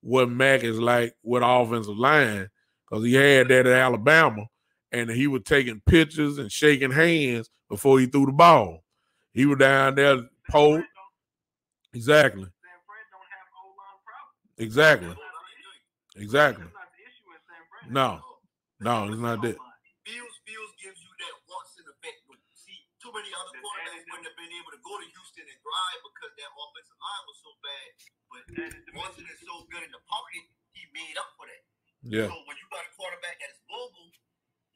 what Mac is like with offensive line because he had that at Alabama, and he was taking pictures and shaking hands before he threw the ball. He was down there, pulled. Exactly. Exactly. No, it's not that. Fields gives you that Watson effect. See, too many other quarterbacks wouldn't have been able to go to Houston and thrive because their offensive line was so bad. But Watson is so good in the pocket, he made up for that. Yeah. So when you got a quarterback that is mobile,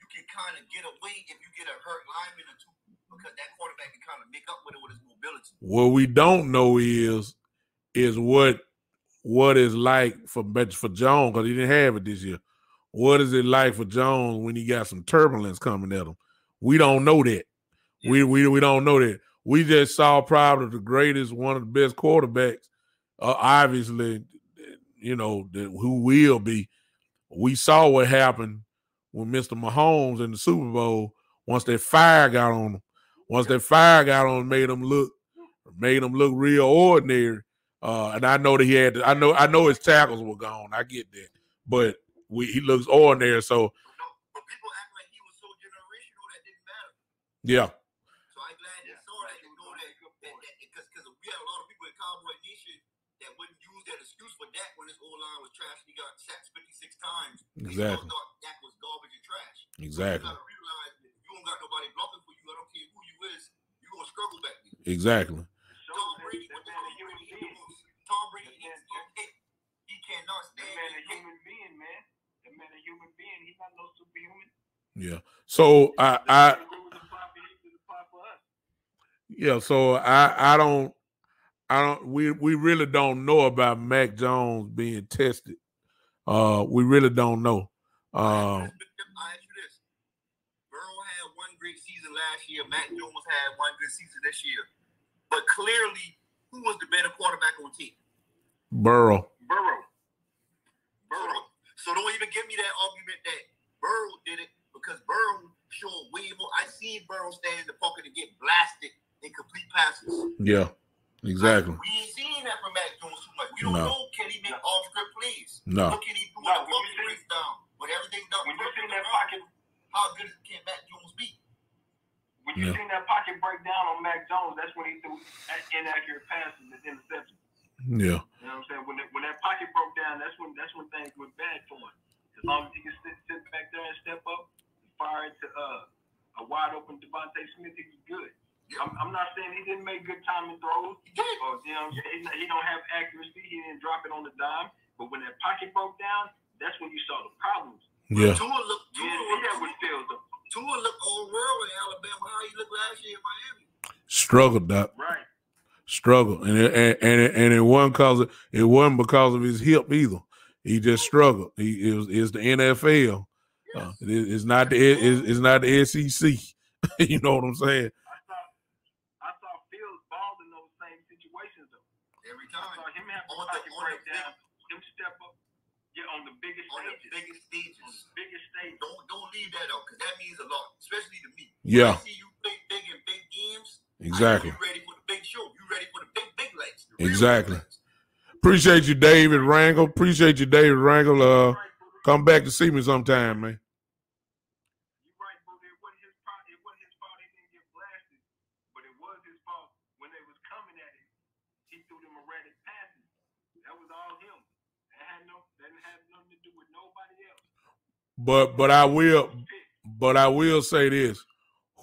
you can kind of get away if you get a hurt lineman or two because that quarterback can kind of make up with it with his mobility. What we don't know is what is like for Jones because he didn't have it this year. What is it like for Jones when he got some turbulence coming at him? We don't know that. Yeah. We don't know that. We just saw probably the greatest, one of the best quarterbacks, obviously, who will be. We saw what happened with Mr. Mahomes in the Super Bowl once that fire got on him. Once that fire got on him, made him look real ordinary. And I know that he had. I know his tackles were gone. I get that, but he looks ordinary. So, but people act like he was so generational that didn't matter. Yeah. So I'm glad he saw that and know that because we had a lot of people in Cowboy Nation that wouldn't use that excuse for Dak when his O-line was trash. He got sacked 56 times. Exactly. They thought Dak was garbage and trash. Exactly. So you gotta realize that if you don't got nobody blocking for you, I don't care who you is, you're gonna struggle back there. Exactly. Tom Brady, he cannot stand. That man a human being, man. That man a human being. He's not no superhuman. Yeah. So we really don't know about Mac Jones being tested. We really don't know. I ask you this. Burrow had one great season last year. Mac Jones had one good season this year. But clearly, who was the better quarterback on the team? Burrow. So don't even give me that argument that Burrow did it because Burrow showed way more. I seen Burrow stand in the pocket and get blasted in complete passes. Yeah. Exactly. Like, we ain't seen that from Mac Jones too much. We don't know, can he make off-script plays? No. What can he do when the pocket breaks down? When everything's done, when you see that pocket, how good can Mac Jones be? When you seen that pocket break down on Mac Jones, that's when he threw inaccurate passes and interceptions. Yeah. You know what I'm saying? When that pocket broke down, that's when things went bad for him. As long as he can sit back there and step up, and fire into a wide open Devontae Smith, he was good. Yeah. I'm not saying he didn't make good timing throws. He did. Or, you know what I'm saying? He don't have accuracy. He didn't drop it on the dime. But when that pocket broke down, that's when you saw the problems. Yeah. Tua looked all world in Alabama. How he looked last year in Miami. Struggled, Doc. Right. Struggled, and it wasn't because of his hip either. He just struggled. It's the NFL. It's not the SEC. You know what I'm saying? I saw Fields ball in those same situations though. Every time. I saw him have to break down, him step up. Yeah, on the biggest stages. Don't leave that out, because that means a lot, especially to me. Yeah. When I see you play big in big games. Exactly. You ready for the big show? You ready for the big legs? Exactly. Appreciate you, David Rangel. Come back to see me sometime, man. You're right, bro. It wasn't his fault he didn't get blasted, but it was his fault when they was coming at him. He threw them erratic passes. That was all him. That didn't have nothing to do with nobody else. But I will say this: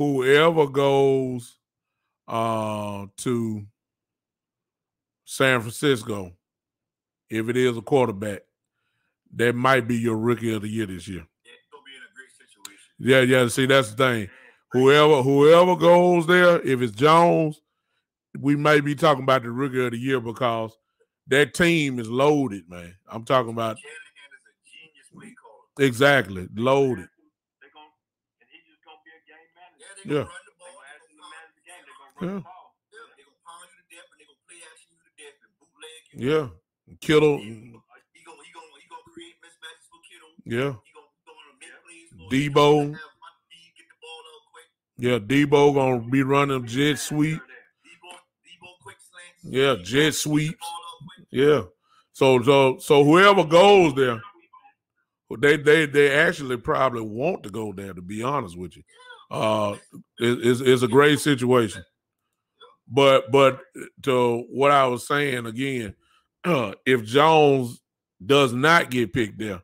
whoever goes to San Francisco, if it is a quarterback, that might be your rookie of the year this year. Yeah, he'll be in a great situation. Yeah. See, that's the thing. Whoever goes there, if it's Jones, we may be talking about the rookie of the year because that team is loaded, man. I'm talking about. Shanahan is a genius play caller. Exactly, loaded. And he's just gonna be a game manager. Yeah, they're gonna run the ball. They're gonna manage the game. They're gonna run the ball. Yeah, they're gonna pound you to death, and they're gonna play action you to death and bootleg you. Yeah, Kittle. He gonna create mismatches for Kittle. Yeah. He gonna make plays for Debo. Get the ball out quick. Yeah, Debo gonna be running jet sweep. Debo quick slants. Yeah, jet sweeps. Yeah. So whoever goes there, they actually probably want to go there, to be honest with you. It's a great situation. But to what I was saying again, if Jones does not get picked there,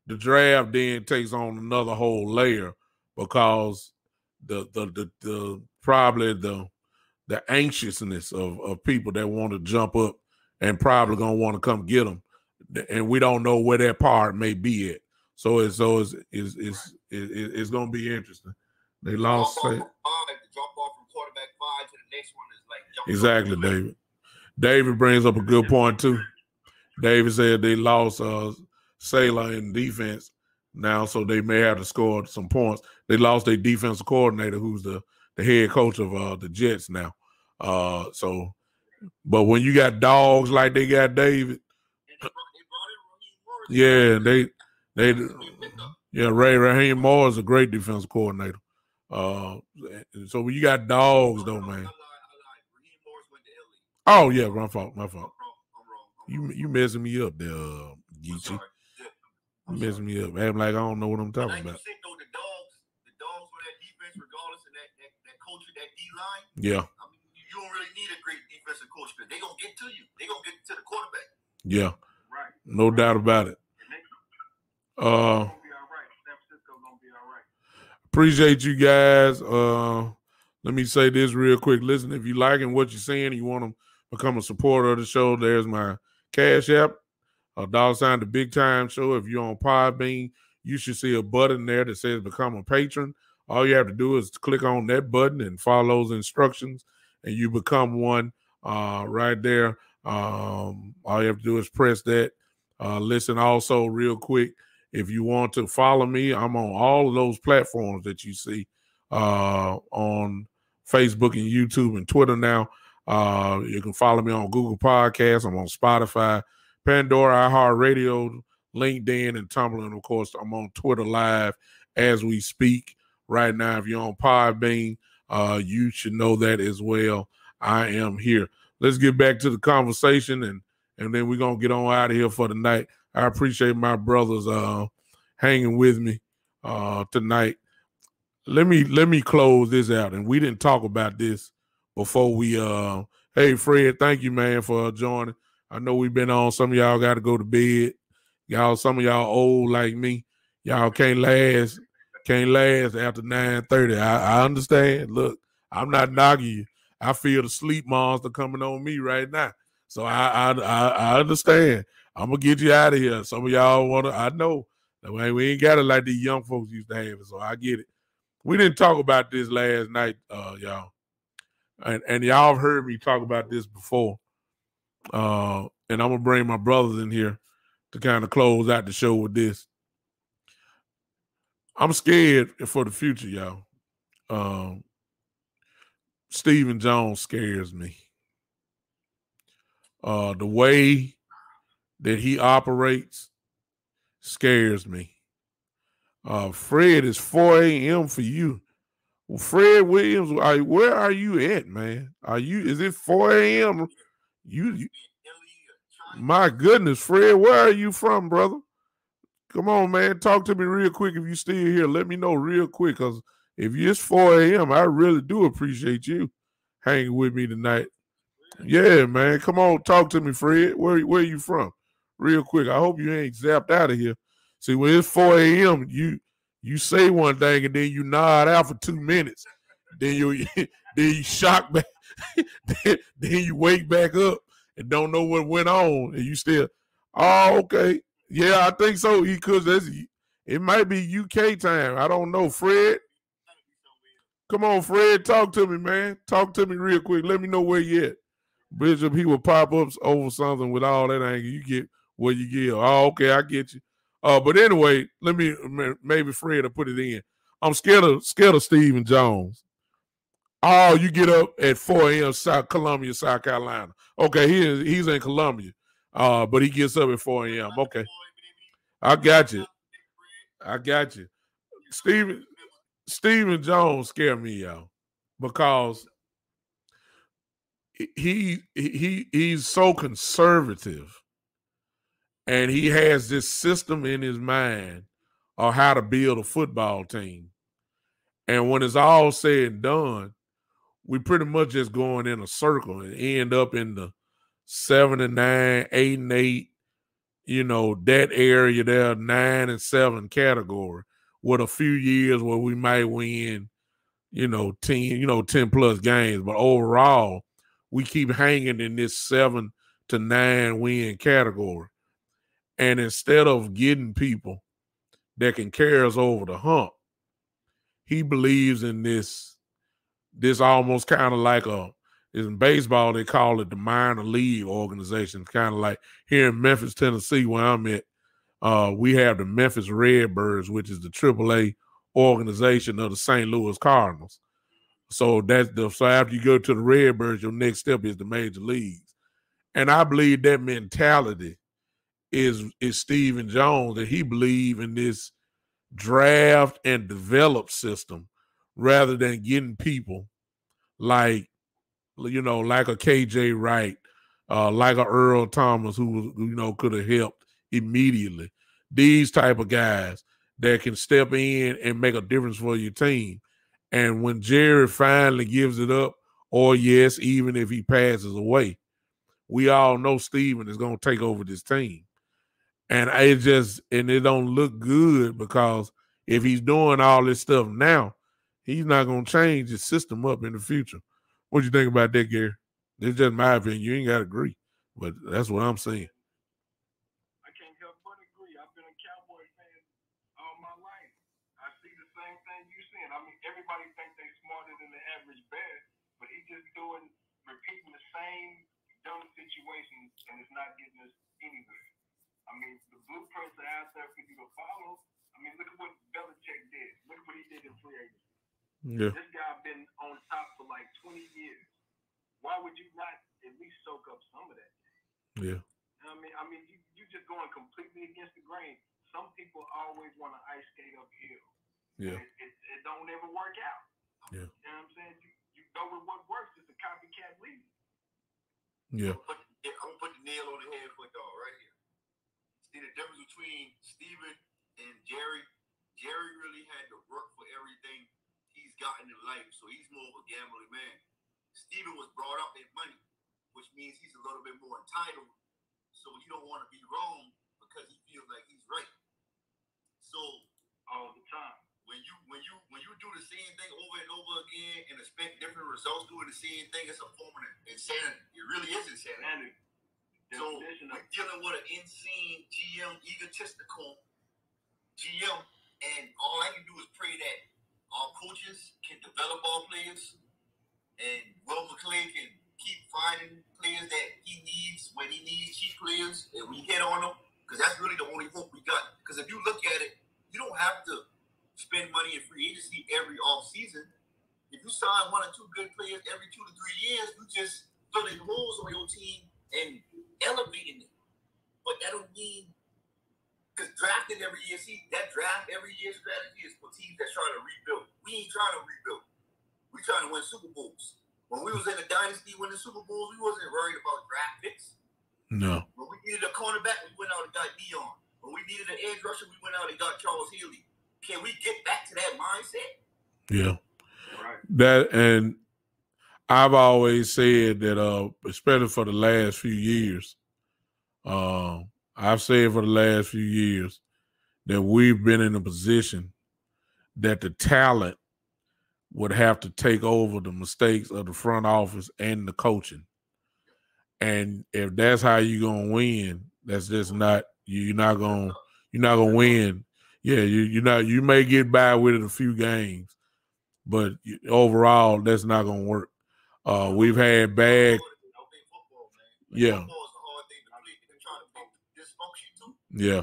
the draft then takes on another whole layer because the probably the anxiousness of people that want to jump up and probably gonna want to come get them, and we don't know where that part may be at. So it's gonna be interesting. They lost. Drop off from quarterback 5 to the next one is like exactly, David. David brings up a good point too. David said they lost Saylor in defense now, so they may have to score some points. They lost their defensive coordinator, who's the head coach of the Jets now. But when you got dogs like they got David, Raheem Moore is a great defensive coordinator. So when you got dogs, though, man. Oh yeah, my fault. You messing me up there, Geechee. You messing me up. I'm like I don't know what I'm talking about. The dogs for that defense, regardless of that coach of that D line. Yeah. I mean, you don't really need a great defensive coach because they're gonna get to you. They're gonna get to the quarterback. Yeah. Right. No doubt about it. Gonna be all right. San Francisco's gonna be all right. Appreciate you guys. Let me say this real quick. Listen, if you liking what you're seeing and you want to become a supporter of the show, there's my Cash App, $, the Big Time Show. If you're on Podbean, you should see a button there that says become a patron. All you have to do is click on that button and follow those instructions, and you become one right there. All you have to do is press that. Listen, also, real quick, if you want to follow me, I'm on all of those platforms that you see on Facebook and YouTube and Twitter now. You can follow me on Google Podcasts. I'm on Spotify, Pandora, iHeartRadio, LinkedIn, and Tumblr. And, of course, I'm on Twitter Live as we speak right now. If you're on Podbean, you should know that as well. I am here. let's get back to the conversation, and then we're gonna get on out of here for the night. I appreciate my brothers hanging with me tonight. Let me close this out, and we didn't talk about this before we. Hey, Fred, thank you, man, for joining. I know we've been on. Some of y'all got to go to bed. Some of y'all old like me. Y'all can't last after 9:30. I understand. Look, I'm not knocking you. I feel the sleep monster coming on me right now. So I understand. I'm gonna get you out of here. Some of y'all wanna. I know. We ain't got it like these young folks used to have it. So I get it. We didn't talk about this last night, y'all. And y'all have heard me talk about this before. And I'm gonna bring my brothers in here to kind of close out the show with this. I'm scared for the future, y'all. Stephen Jones scares me. The way that he operates scares me. Fred, is 4 a.m. for you. Well, Fred Williams, where are you at, man? Is it 4 a.m.? You my goodness, Fred, where are you from, brother? Come on, man. Talk to me real quick if you still here. Let me know real quick, because if it's 4 a.m., I really do appreciate you hanging with me tonight. Yeah, man. Come on, talk to me, Fred. Where are you from? Real quick. I hope you ain't zapped out of here. See, when it's 4 a.m., you say one thing and then you nod out for 2 minutes. Then you shock back. then you wake back up and don't know what went on, and you still, oh, okay. Yeah, I think so. Because it might be UK time. I don't know. Fred, come on, Fred. Talk to me, man. Talk to me real quick. Let me know where you at. Bishop, he will pop up over something with all that anger. You get what you give. Oh, okay, I get you. But anyway, maybe Fred will put it in. I'm scared of Stephen Jones. Oh, you get up at 4 a.m. Columbia, South Carolina. Okay, he's in Columbia. But he gets up at 4 a.m. Okay. I got you. Stephen Jones scared me, y'all, because he's so conservative, and he has this system in his mind of how to build a football team. And when it's all said and done, we pretty much just going in a circle and end up in the 7-9, 8-8, that area there, 9-7 category, with a few years where we might win, 10 plus games. But overall, we keep hanging in this 7 to 9 win category. And instead of getting people that can carry us over the hump, he believes in this almost kind of like in baseball, they call it the minor league organization. It's kind of like here in Memphis, Tennessee, where I'm at, we have the Memphis Redbirds, which is the AAA organization of the St. Louis Cardinals. So so after you go to the Redbirds, your next step is the major leagues. And I believe that mentality is Stephen Jones, that he believes in this draft and develop system rather than getting people like a KJ Wright, like a Earl Thomas, who could have helped immediately. These type of guys that can step in and make a difference for your team. And when Jerry finally gives it up, or yes, even if he passes away, we all know Steven is going to take over this team. And it don't look good, because if he's doing all this stuff now, he's not going to change his system up in the future. What you think about that, Gary? It's just my opinion. You ain't got to agree, but that's what I'm saying. I can't help but agree. I've been a Cowboy fan all my life. I see the same thing you're saying. I mean, everybody thinks they're smarter than the average bear, but he's just repeating the same dumb situations, and it's not getting us anywhere. I mean, the blueprints are out there for you to follow. I mean, look at what Belichick did. Look what he did in free agency. Yeah. This guy been on top for like 20 years. Why would you not at least soak up some of that? Yeah. I mean, you just going completely against the grain. Some people always want to ice skate uphill. Yeah. It don't ever work out. Yeah. You know what I'm saying? You go with what works. It's a copycat league. Yeah. I'm gonna put the nail on the head for y'all right here. See the difference between Steven and Jerry. Jerry really had to work for everything he's gotten in life, so he's more of a gambling man. Steven was brought up in money, which means he's a little bit more entitled, so he don't want to be wrong because he feels like he's right. So all the time, when you do the same thing over and over again and expect different results doing the same thing, it's a form of insanity. It really is insanity. So we're dealing with an insane GM, egotistical GM, and all I can do is pray that our coaches can develop our players, and Will McClay can keep finding players that he needs when he needs cheap players, and we hit on them, because that's really the only hope we got. Because if you look at it, you don't have to spend money in free agency every off season. If you sign 1 or 2 good players every 2 to 3 years, you just filling holes on your team and elevating it. But that don't mean, because drafting every year, see, that draft every year strategy is for teams that's trying to rebuild. We ain't trying to rebuild. We trying to win Super Bowls. When we was in the dynasty winning Super Bowls, we wasn't worried about draft picks. No. When we needed a cornerback, we went out and got Dion. When we needed an edge rusher, we went out and got Charles Haley. Can we get back to that mindset? Yeah. Right. That, and I've always said that, especially for the last few years, I've said for the last few years that we've been in a position that the talent would have to take over the mistakes of the front office and the coaching. And if that's how you're gonna win, that's just not, you're not gonna win. Yeah, you may get by with it a few games, but overall that's not gonna work. We've had bad. Yeah. Yeah.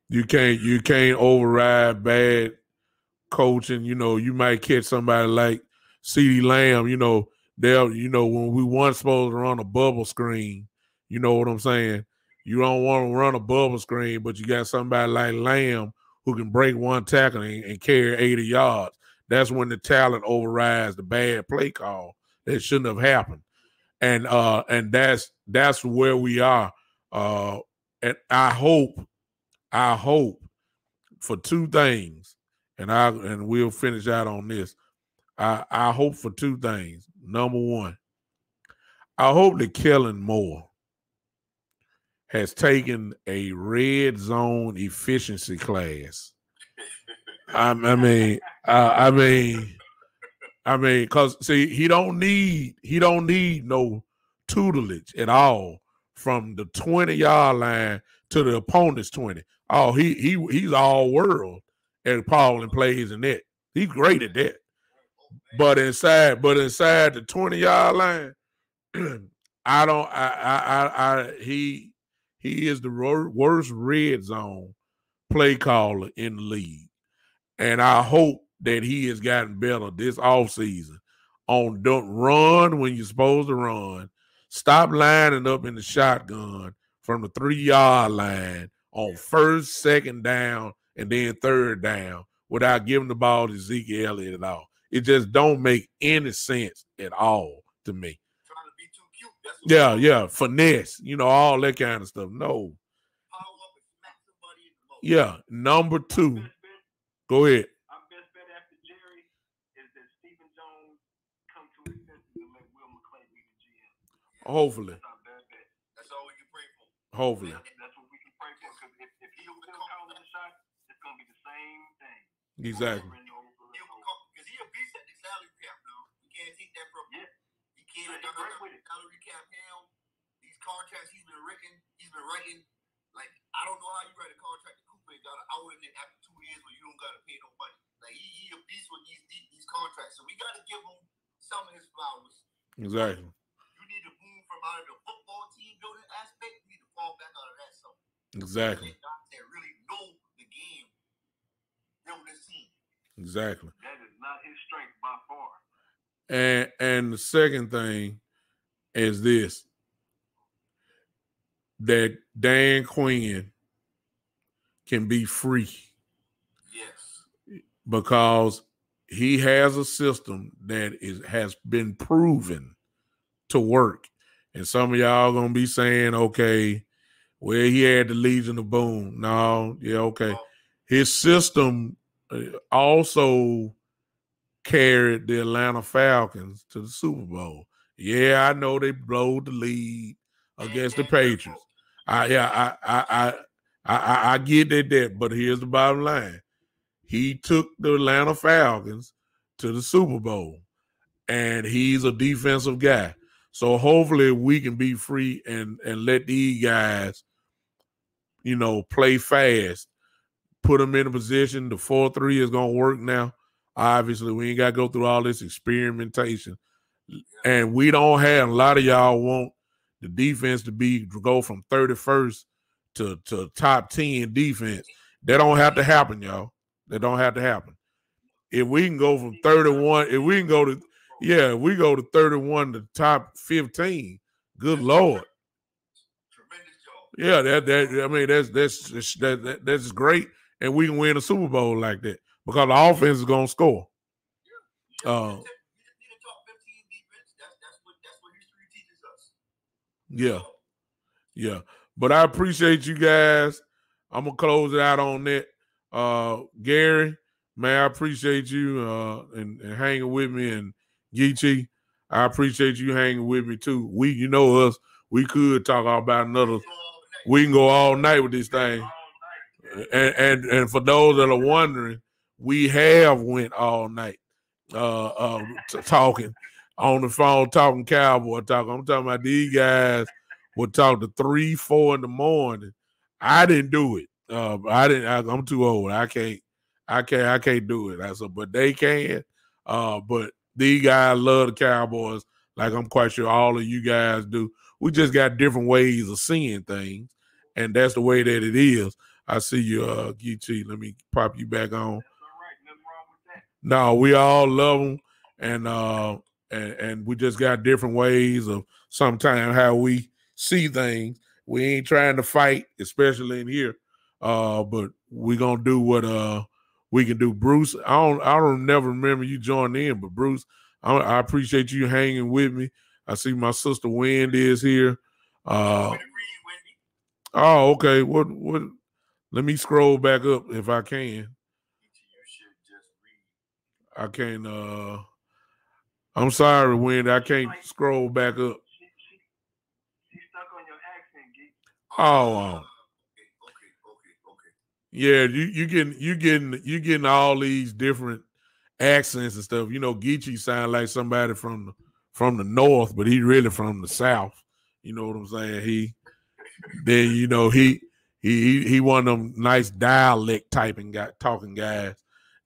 You can't override bad coaching. You might catch somebody like CeeDee Lamb, when we weren't supposed to run a bubble screen, you know what I'm saying? You don't want to run a bubble screen, but you got somebody like Lamb who can break one tackle and carry 80 yards. That's when the talent overrides the bad play call that shouldn't have happened. And that's where we are. And I hope for 2 things, and we'll finish out on this. I hope for 2 things. Number 1, I hope that Kellen Moore has taken a red zone efficiency class. I mean, because see, he don't need no tutelage at all from the 20-yard line to the opponent's 20. Oh, he's all world at calling plays and that. He's great at that. But inside the 20-yard line, he is the worst red zone play caller in the league. And I hope that he has gotten better this offseason on don't run when you're supposed to run. Stop lining up in the shotgun from the 3-yard line on 1st, 2nd down, and then 3rd down without giving the ball to Zeke Elliott at all. It just don't make any sense at all to me. Trying to be too cute. Yeah, finesse, all that kind of stuff. No. Power up and smack somebody in the mouth. Yeah, number 2. Go ahead. Our best bet after Jerry is that Stephen Jones come to his senses and let Will McClay be the GM. Hopefully. That's our best bet. That's all we can pray for. Hopefully. That's what we can pray for, because if he's still calling the shot, it's going to be the same thing. Exactly. Because he a beast at the salary cap now. You can't take that from him. He can't take the salary cap now. These contracts he's been writing. Like, I don't know how you write a contract to Cooper and got an out in it after 2 years when you don't got to pay no money. Like, he a beast with these contracts. So we got to give him some of his flowers. Exactly. You need to move from out of the football team building aspect. You need to fall back out of that. So exactly. That really know the game, build this team. Exactly. That is not his strength by far. And the second thing is this, that Dan Quinn can be free. Yes. Because he has a system that has been proven to work. And some of y'all gonna be saying, okay, well, he had the Legion of Boom. No, yeah, okay. His system also carried the Atlanta Falcons to the Super Bowl. Yeah, I know they blowed the lead against the Patriots. I get that, but here's the bottom line. He took the Atlanta Falcons to the Super Bowl, and he's a defensive guy. So hopefully we can be free and let these guys, play fast, put them in a position. The 4-3 is going to work now. Obviously, we ain't got to go through all this experimentation. And we don't have, a lot of y'all want the defense to go from 31st to top 10 defense. That don't have to happen, y'all. That don't have to happen. If we can go from 31, if we go to 31 to top 15, good Lord. Yeah, that's great. And we can win a Super Bowl like that because the offense is going to score. Yeah. But I appreciate you guys. I'm going to close it out on that. Gary, man, I appreciate you and hanging with me, and Geechee, I appreciate you hanging with me too. You know us, we could talk about another. We can go all night with this thing. And for those that are wondering, we have went all night talking on the phone, talking Cowboy talk. I'm talking about these guys would talk to 3, 4 in the morning. I didn't do it. I'm too old. I can't do it. But they can. But these guys love the Cowboys, like I'm quite sure all of you guys do. We just got different ways of seeing things, and that's the way that it is. I see you, Geechee. Let me pop you back on. That's all right. Nothing wrong with that. No, we all love them, and we just got different ways of sometimes how we see things. We ain't trying to fight, especially in here. But we're gonna do what we can do. Bruce, I don't never remember you joining in, but Bruce, I appreciate you hanging with me. I see my sister Wendy is here. Oh, okay. What let me scroll back up if I can. I can't I'm sorry, Wendy, I can't scroll back up. She's stuck on your accent, Geek. Oh, yeah, you getting all these different accents and stuff. Geechee sound like somebody from the north, but he really from the south. You know what I'm saying? He one of them nice dialect talking guys.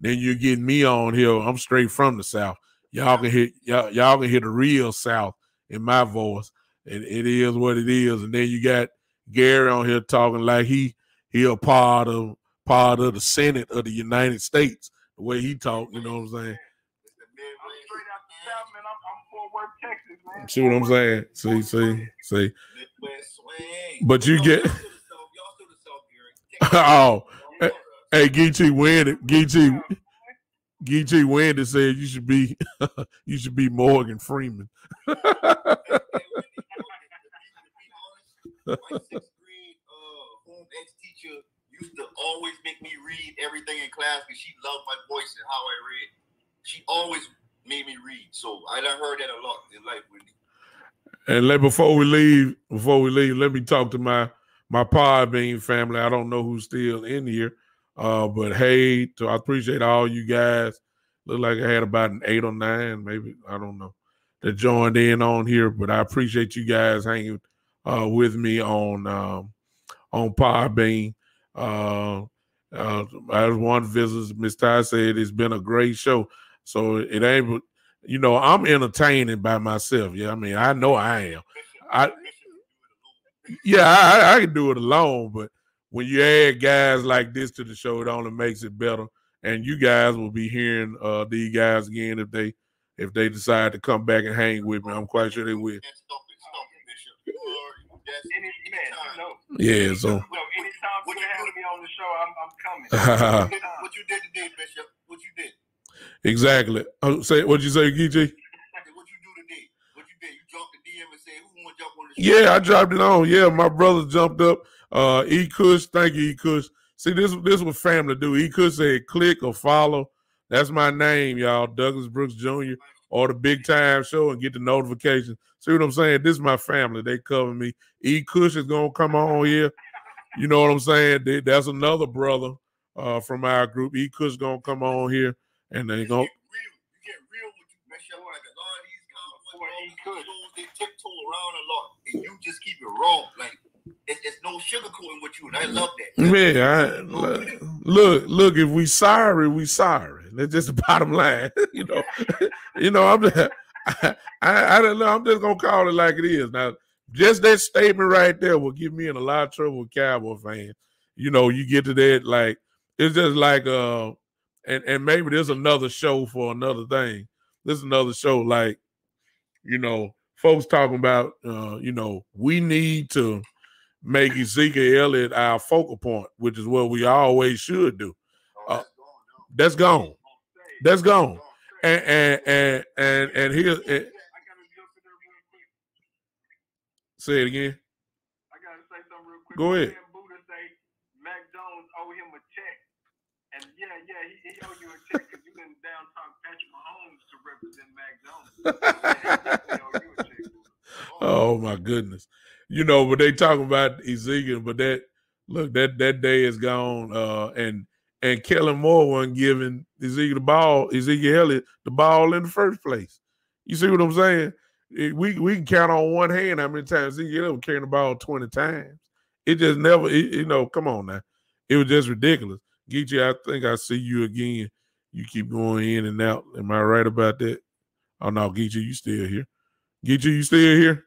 Then you get me on here. I'm straight from the south. Y'all can hear the real south in my voice. It is what it is. And then you got Gary on here talking like he a part of the Senate of the United States. The way he talk, you know what I'm saying? I'm straight out the south, man. I'm Fort Worth, Texas, man. See what I'm saying? See. But you get oh, hey, Geechee Wendy said you should be Morgan Freeman. My 6th grade home ec teacher used to always make me read everything in class because she loved my voice and how I read. She always made me read, so I done heard that a lot in life, Wendy. And before we leave, let me talk to my Podbean family. I don't know who's still in here, but hey, I appreciate all you guys. Look like I had about an 8 or 9, maybe, I don't know, that joined in on here. But I appreciate you guys hanging with me on Podbean. I just want to visit. Ms. Ty said it's been a great show. So it ain't, I'm entertaining by myself. Yeah, I mean, I know I am. I can do it alone, but when you add guys like this to the show, it only makes it better. And you guys will be hearing these guys again if they decide to come back and hang with me. I'm quite sure they will. Yeah, so. Anytime you have me on the show, I'm coming. What you did today, Bishop? What you did? Exactly. What'd you say, Geechee? What you do today? What you did? You dropped the DM and said, who want to jump on Yeah, I dropped it on. Yeah, my brother jumped up. E Kush, thank you, E Kush. See, this what family do. E Kush said click or follow. That's my name, y'all. Douglas Brooks Jr. or the Big Time Show and get the notification. See what I'm saying? This is my family. They cover me. E Kush is gonna come on here. You know what I'm saying? That's another brother from our group. E Kush gonna come on here and they gonna. You get real with you, man. Like a lot of these Cowboys, they tiptoe around a lot, and you just keep it raw. Like it's no sugarcoating with you, and I love that. Man, look. If we sorry, we sorry. That's just the bottom line. you know. I don't know. I'm just gonna call it like it is. Now, just that statement right there will get me in a lot of trouble with Cowboy fans. You know, you get to that like it's just like and maybe there's another show for another thing. There's another show like, folks talking about we need to make Ezekiel Elliott our focal point, which is what we always should do. That's gone. That's gone. And here. Say it again. I gotta say something real quick. Go ahead. Buddha say Mac Jones owe him a check, and he owe you a check because you didn't down talk Patrick Mahomes to represent Mac Jones. He owe you a check. Oh my goodness. But they talking about Ezekiel, but that day is gone. And Kellen Moore wasn't giving Ezekiel Elliott the ball in the first place. You see what I'm saying? We can count on one hand how many times Ezekiel Elliott was carrying the ball 20 times. It just never, come on now. It was just ridiculous. Geechee, I think I see you again. You keep going in and out. Am I right about that? Oh no, Geechee, you still here. Geechee, you still here?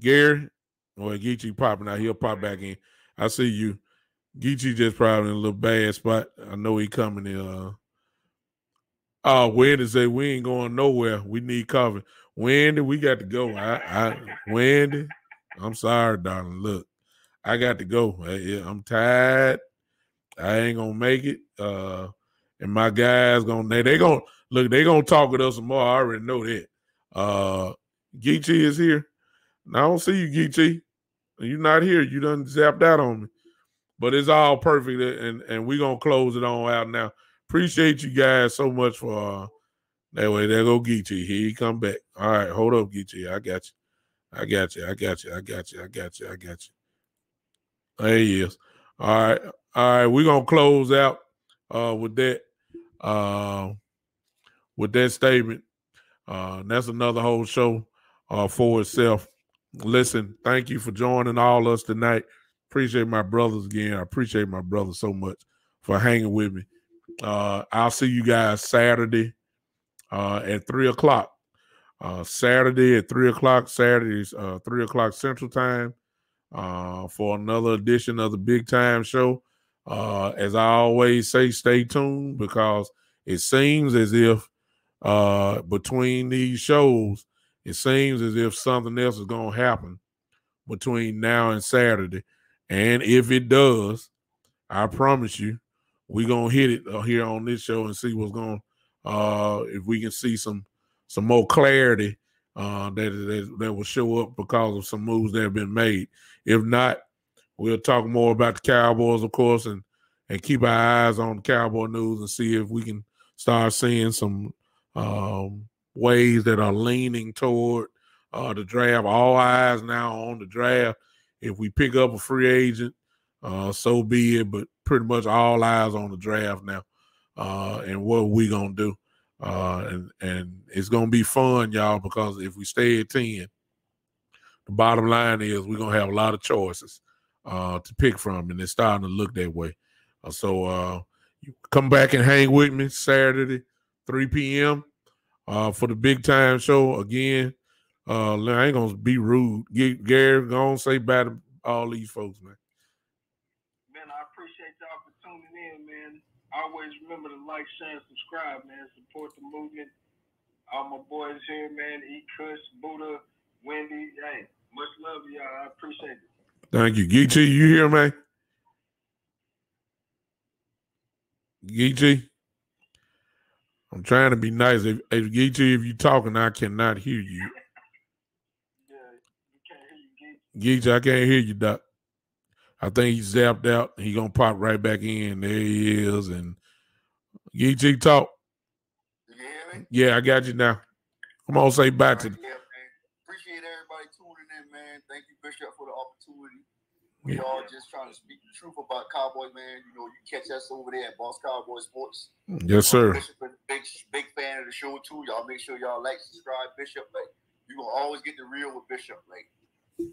Gary? Well, Geechee popping out. He'll pop back in. I see you. Geechee just probably in a little bad spot. I know he coming in. Wendy say we ain't going nowhere. We need cover. Wendy, we got to go. Wendy, I'm sorry, darling. Look, I got to go. I'm tired. I ain't gonna make it. And my guys they gonna talk with us some more. I already know that. Geechee is here. Now, I don't see you, Geechee. You're not here. You done zapped out on me. But it's all perfect, and we're going to close it on out now. Appreciate you guys so much for that way. There go Geechee. Here he come back. All right, hold up, Geechee. I got you. There he is. All right. We're going to close out with that statement. That's another whole show for itself. Listen, thank you for joining all us tonight. Appreciate my brothers again. I appreciate my brothers so much for hanging with me. I'll see you guys Saturday at 3:00. Saturday at 3:00. Saturdays 3:00 Central Time for another edition of the Big Time Show. As I always say, stay tuned because it seems as if between these shows, it seems as if something else is going to happen between now and Saturday. And if it does, I promise you, we're going to hit it here on this show and see what's going if we can see some more clarity that will show up because of some moves that have been made. If not, we'll talk more about the Cowboys, of course, and keep our eyes on the Cowboy news and see if we can start seeing some ways that are leaning toward the draft. All eyes now on the draft. If we pick up a free agent, so be it. But pretty much all eyes on the draft now, and what we gonna do. And it's gonna be fun, y'all, because if we stay at 10, the bottom line is we're gonna have a lot of choices to pick from, and it's starting to look that way. So you come back and hang with me Saturday, 3 p.m. For the Big Time Show again. I ain't gonna be rude. Gary, go on, say bye to all these folks, man. Man, I appreciate y'all for tuning in, man. Always remember to like, share, and subscribe, man. Support the movement. All my boys here, man. E. Kush, Buddha, Wendy. Hey, much love to y'all. I appreciate it. Thank you. Geechee, you here, man? Geechee? I'm trying to be nice. If Geechee, if you're talking, I cannot hear you. Geechee, I can't hear you, Doc. I think he zapped out. He gonna pop right back in. There he is. And Geechee, talk. You can hear me? Yeah, I got you now. Come on, say bye to the. Yeah, man. Appreciate everybody tuning in, man. Thank you, Bishop, for the opportunity. We all just trying to speak the truth about Cowboy, man. You know, you catch us over there at Boss Cowboy Sports. Yes, sir. Bishop is a big fan of the show too. Y'all make sure y'all like, subscribe, Bishop. Like, you gonna always get the real with Bishop. Like,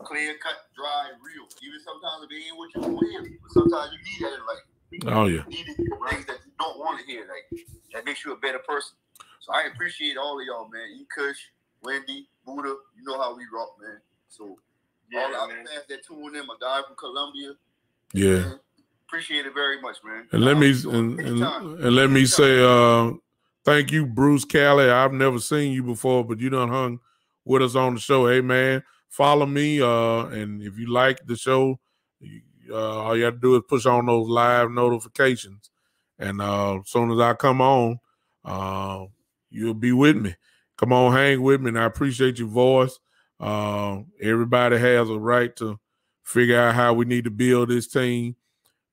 clear, cut, dry, and real. Even sometimes it ain't what you want to hear, but sometimes you need that in life. Oh yeah. You need to hear things that you don't want to hear. Like, that makes you a better person. So I appreciate all of y'all, man. E-Kush, Wendy, Buddha, you know how we rock, man. So all the other fans that tune in, my guy from Colombia. Yeah. Man, appreciate it very much, man. And let me say thank you, Bruce Calley. I've never seen you before, but you done hung with us on the show. Hey man, follow me. And if you like the show, all you have to do is push on those live notifications. And as soon as I come on, you'll be with me. Come on, hang with me. And I appreciate your voice. Everybody has a right to figure out how we need to build this team.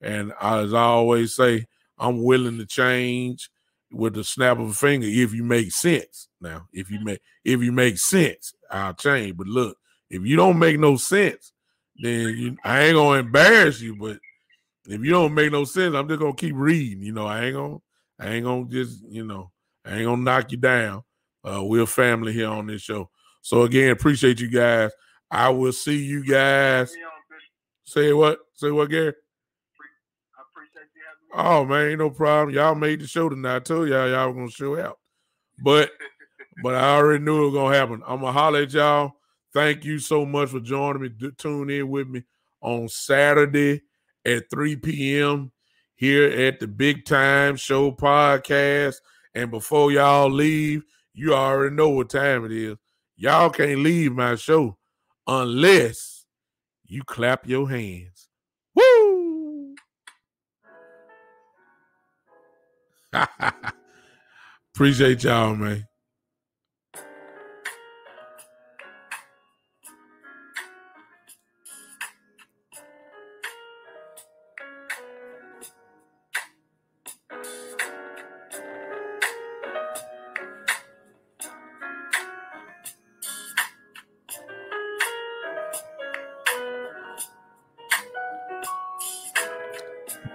And as I always say, I'm willing to change with the snap of a finger if you make sense. Now, if you make sense, I'll change. But look, if you don't make no sense, then I ain't gonna embarrass you. But if you don't make no sense, I'm just gonna keep reading. You know, I ain't gonna just, I ain't gonna knock you down. We're family here on this show. So again, appreciate you guys. I will see you guys. Say what, Gary? Oh man, ain't no problem. Y'all made the show tonight. I told y'all were gonna show out. But I already knew it was gonna happen. I'm gonna holler at y'all. Thank you so much for joining me. Tune in with me on Saturday at 3 p.m. here at the Big Time Show podcast. And before y'all leave, you already know what time it is. Y'all can't leave my show unless you clap your hands. Woo! Appreciate y'all, man.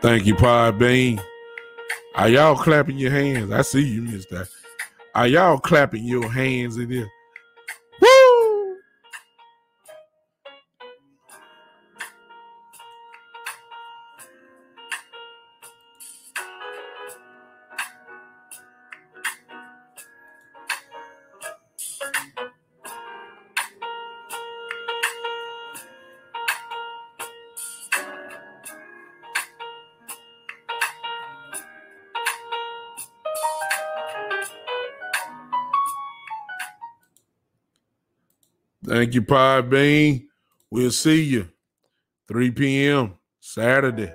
Thank you, Pod Bean. Are y'all clapping your hands? I see you, mister. Are y'all clapping your hands in here? Woo! Thank you, Pod Bean. We'll see you 3 p.m. Saturday.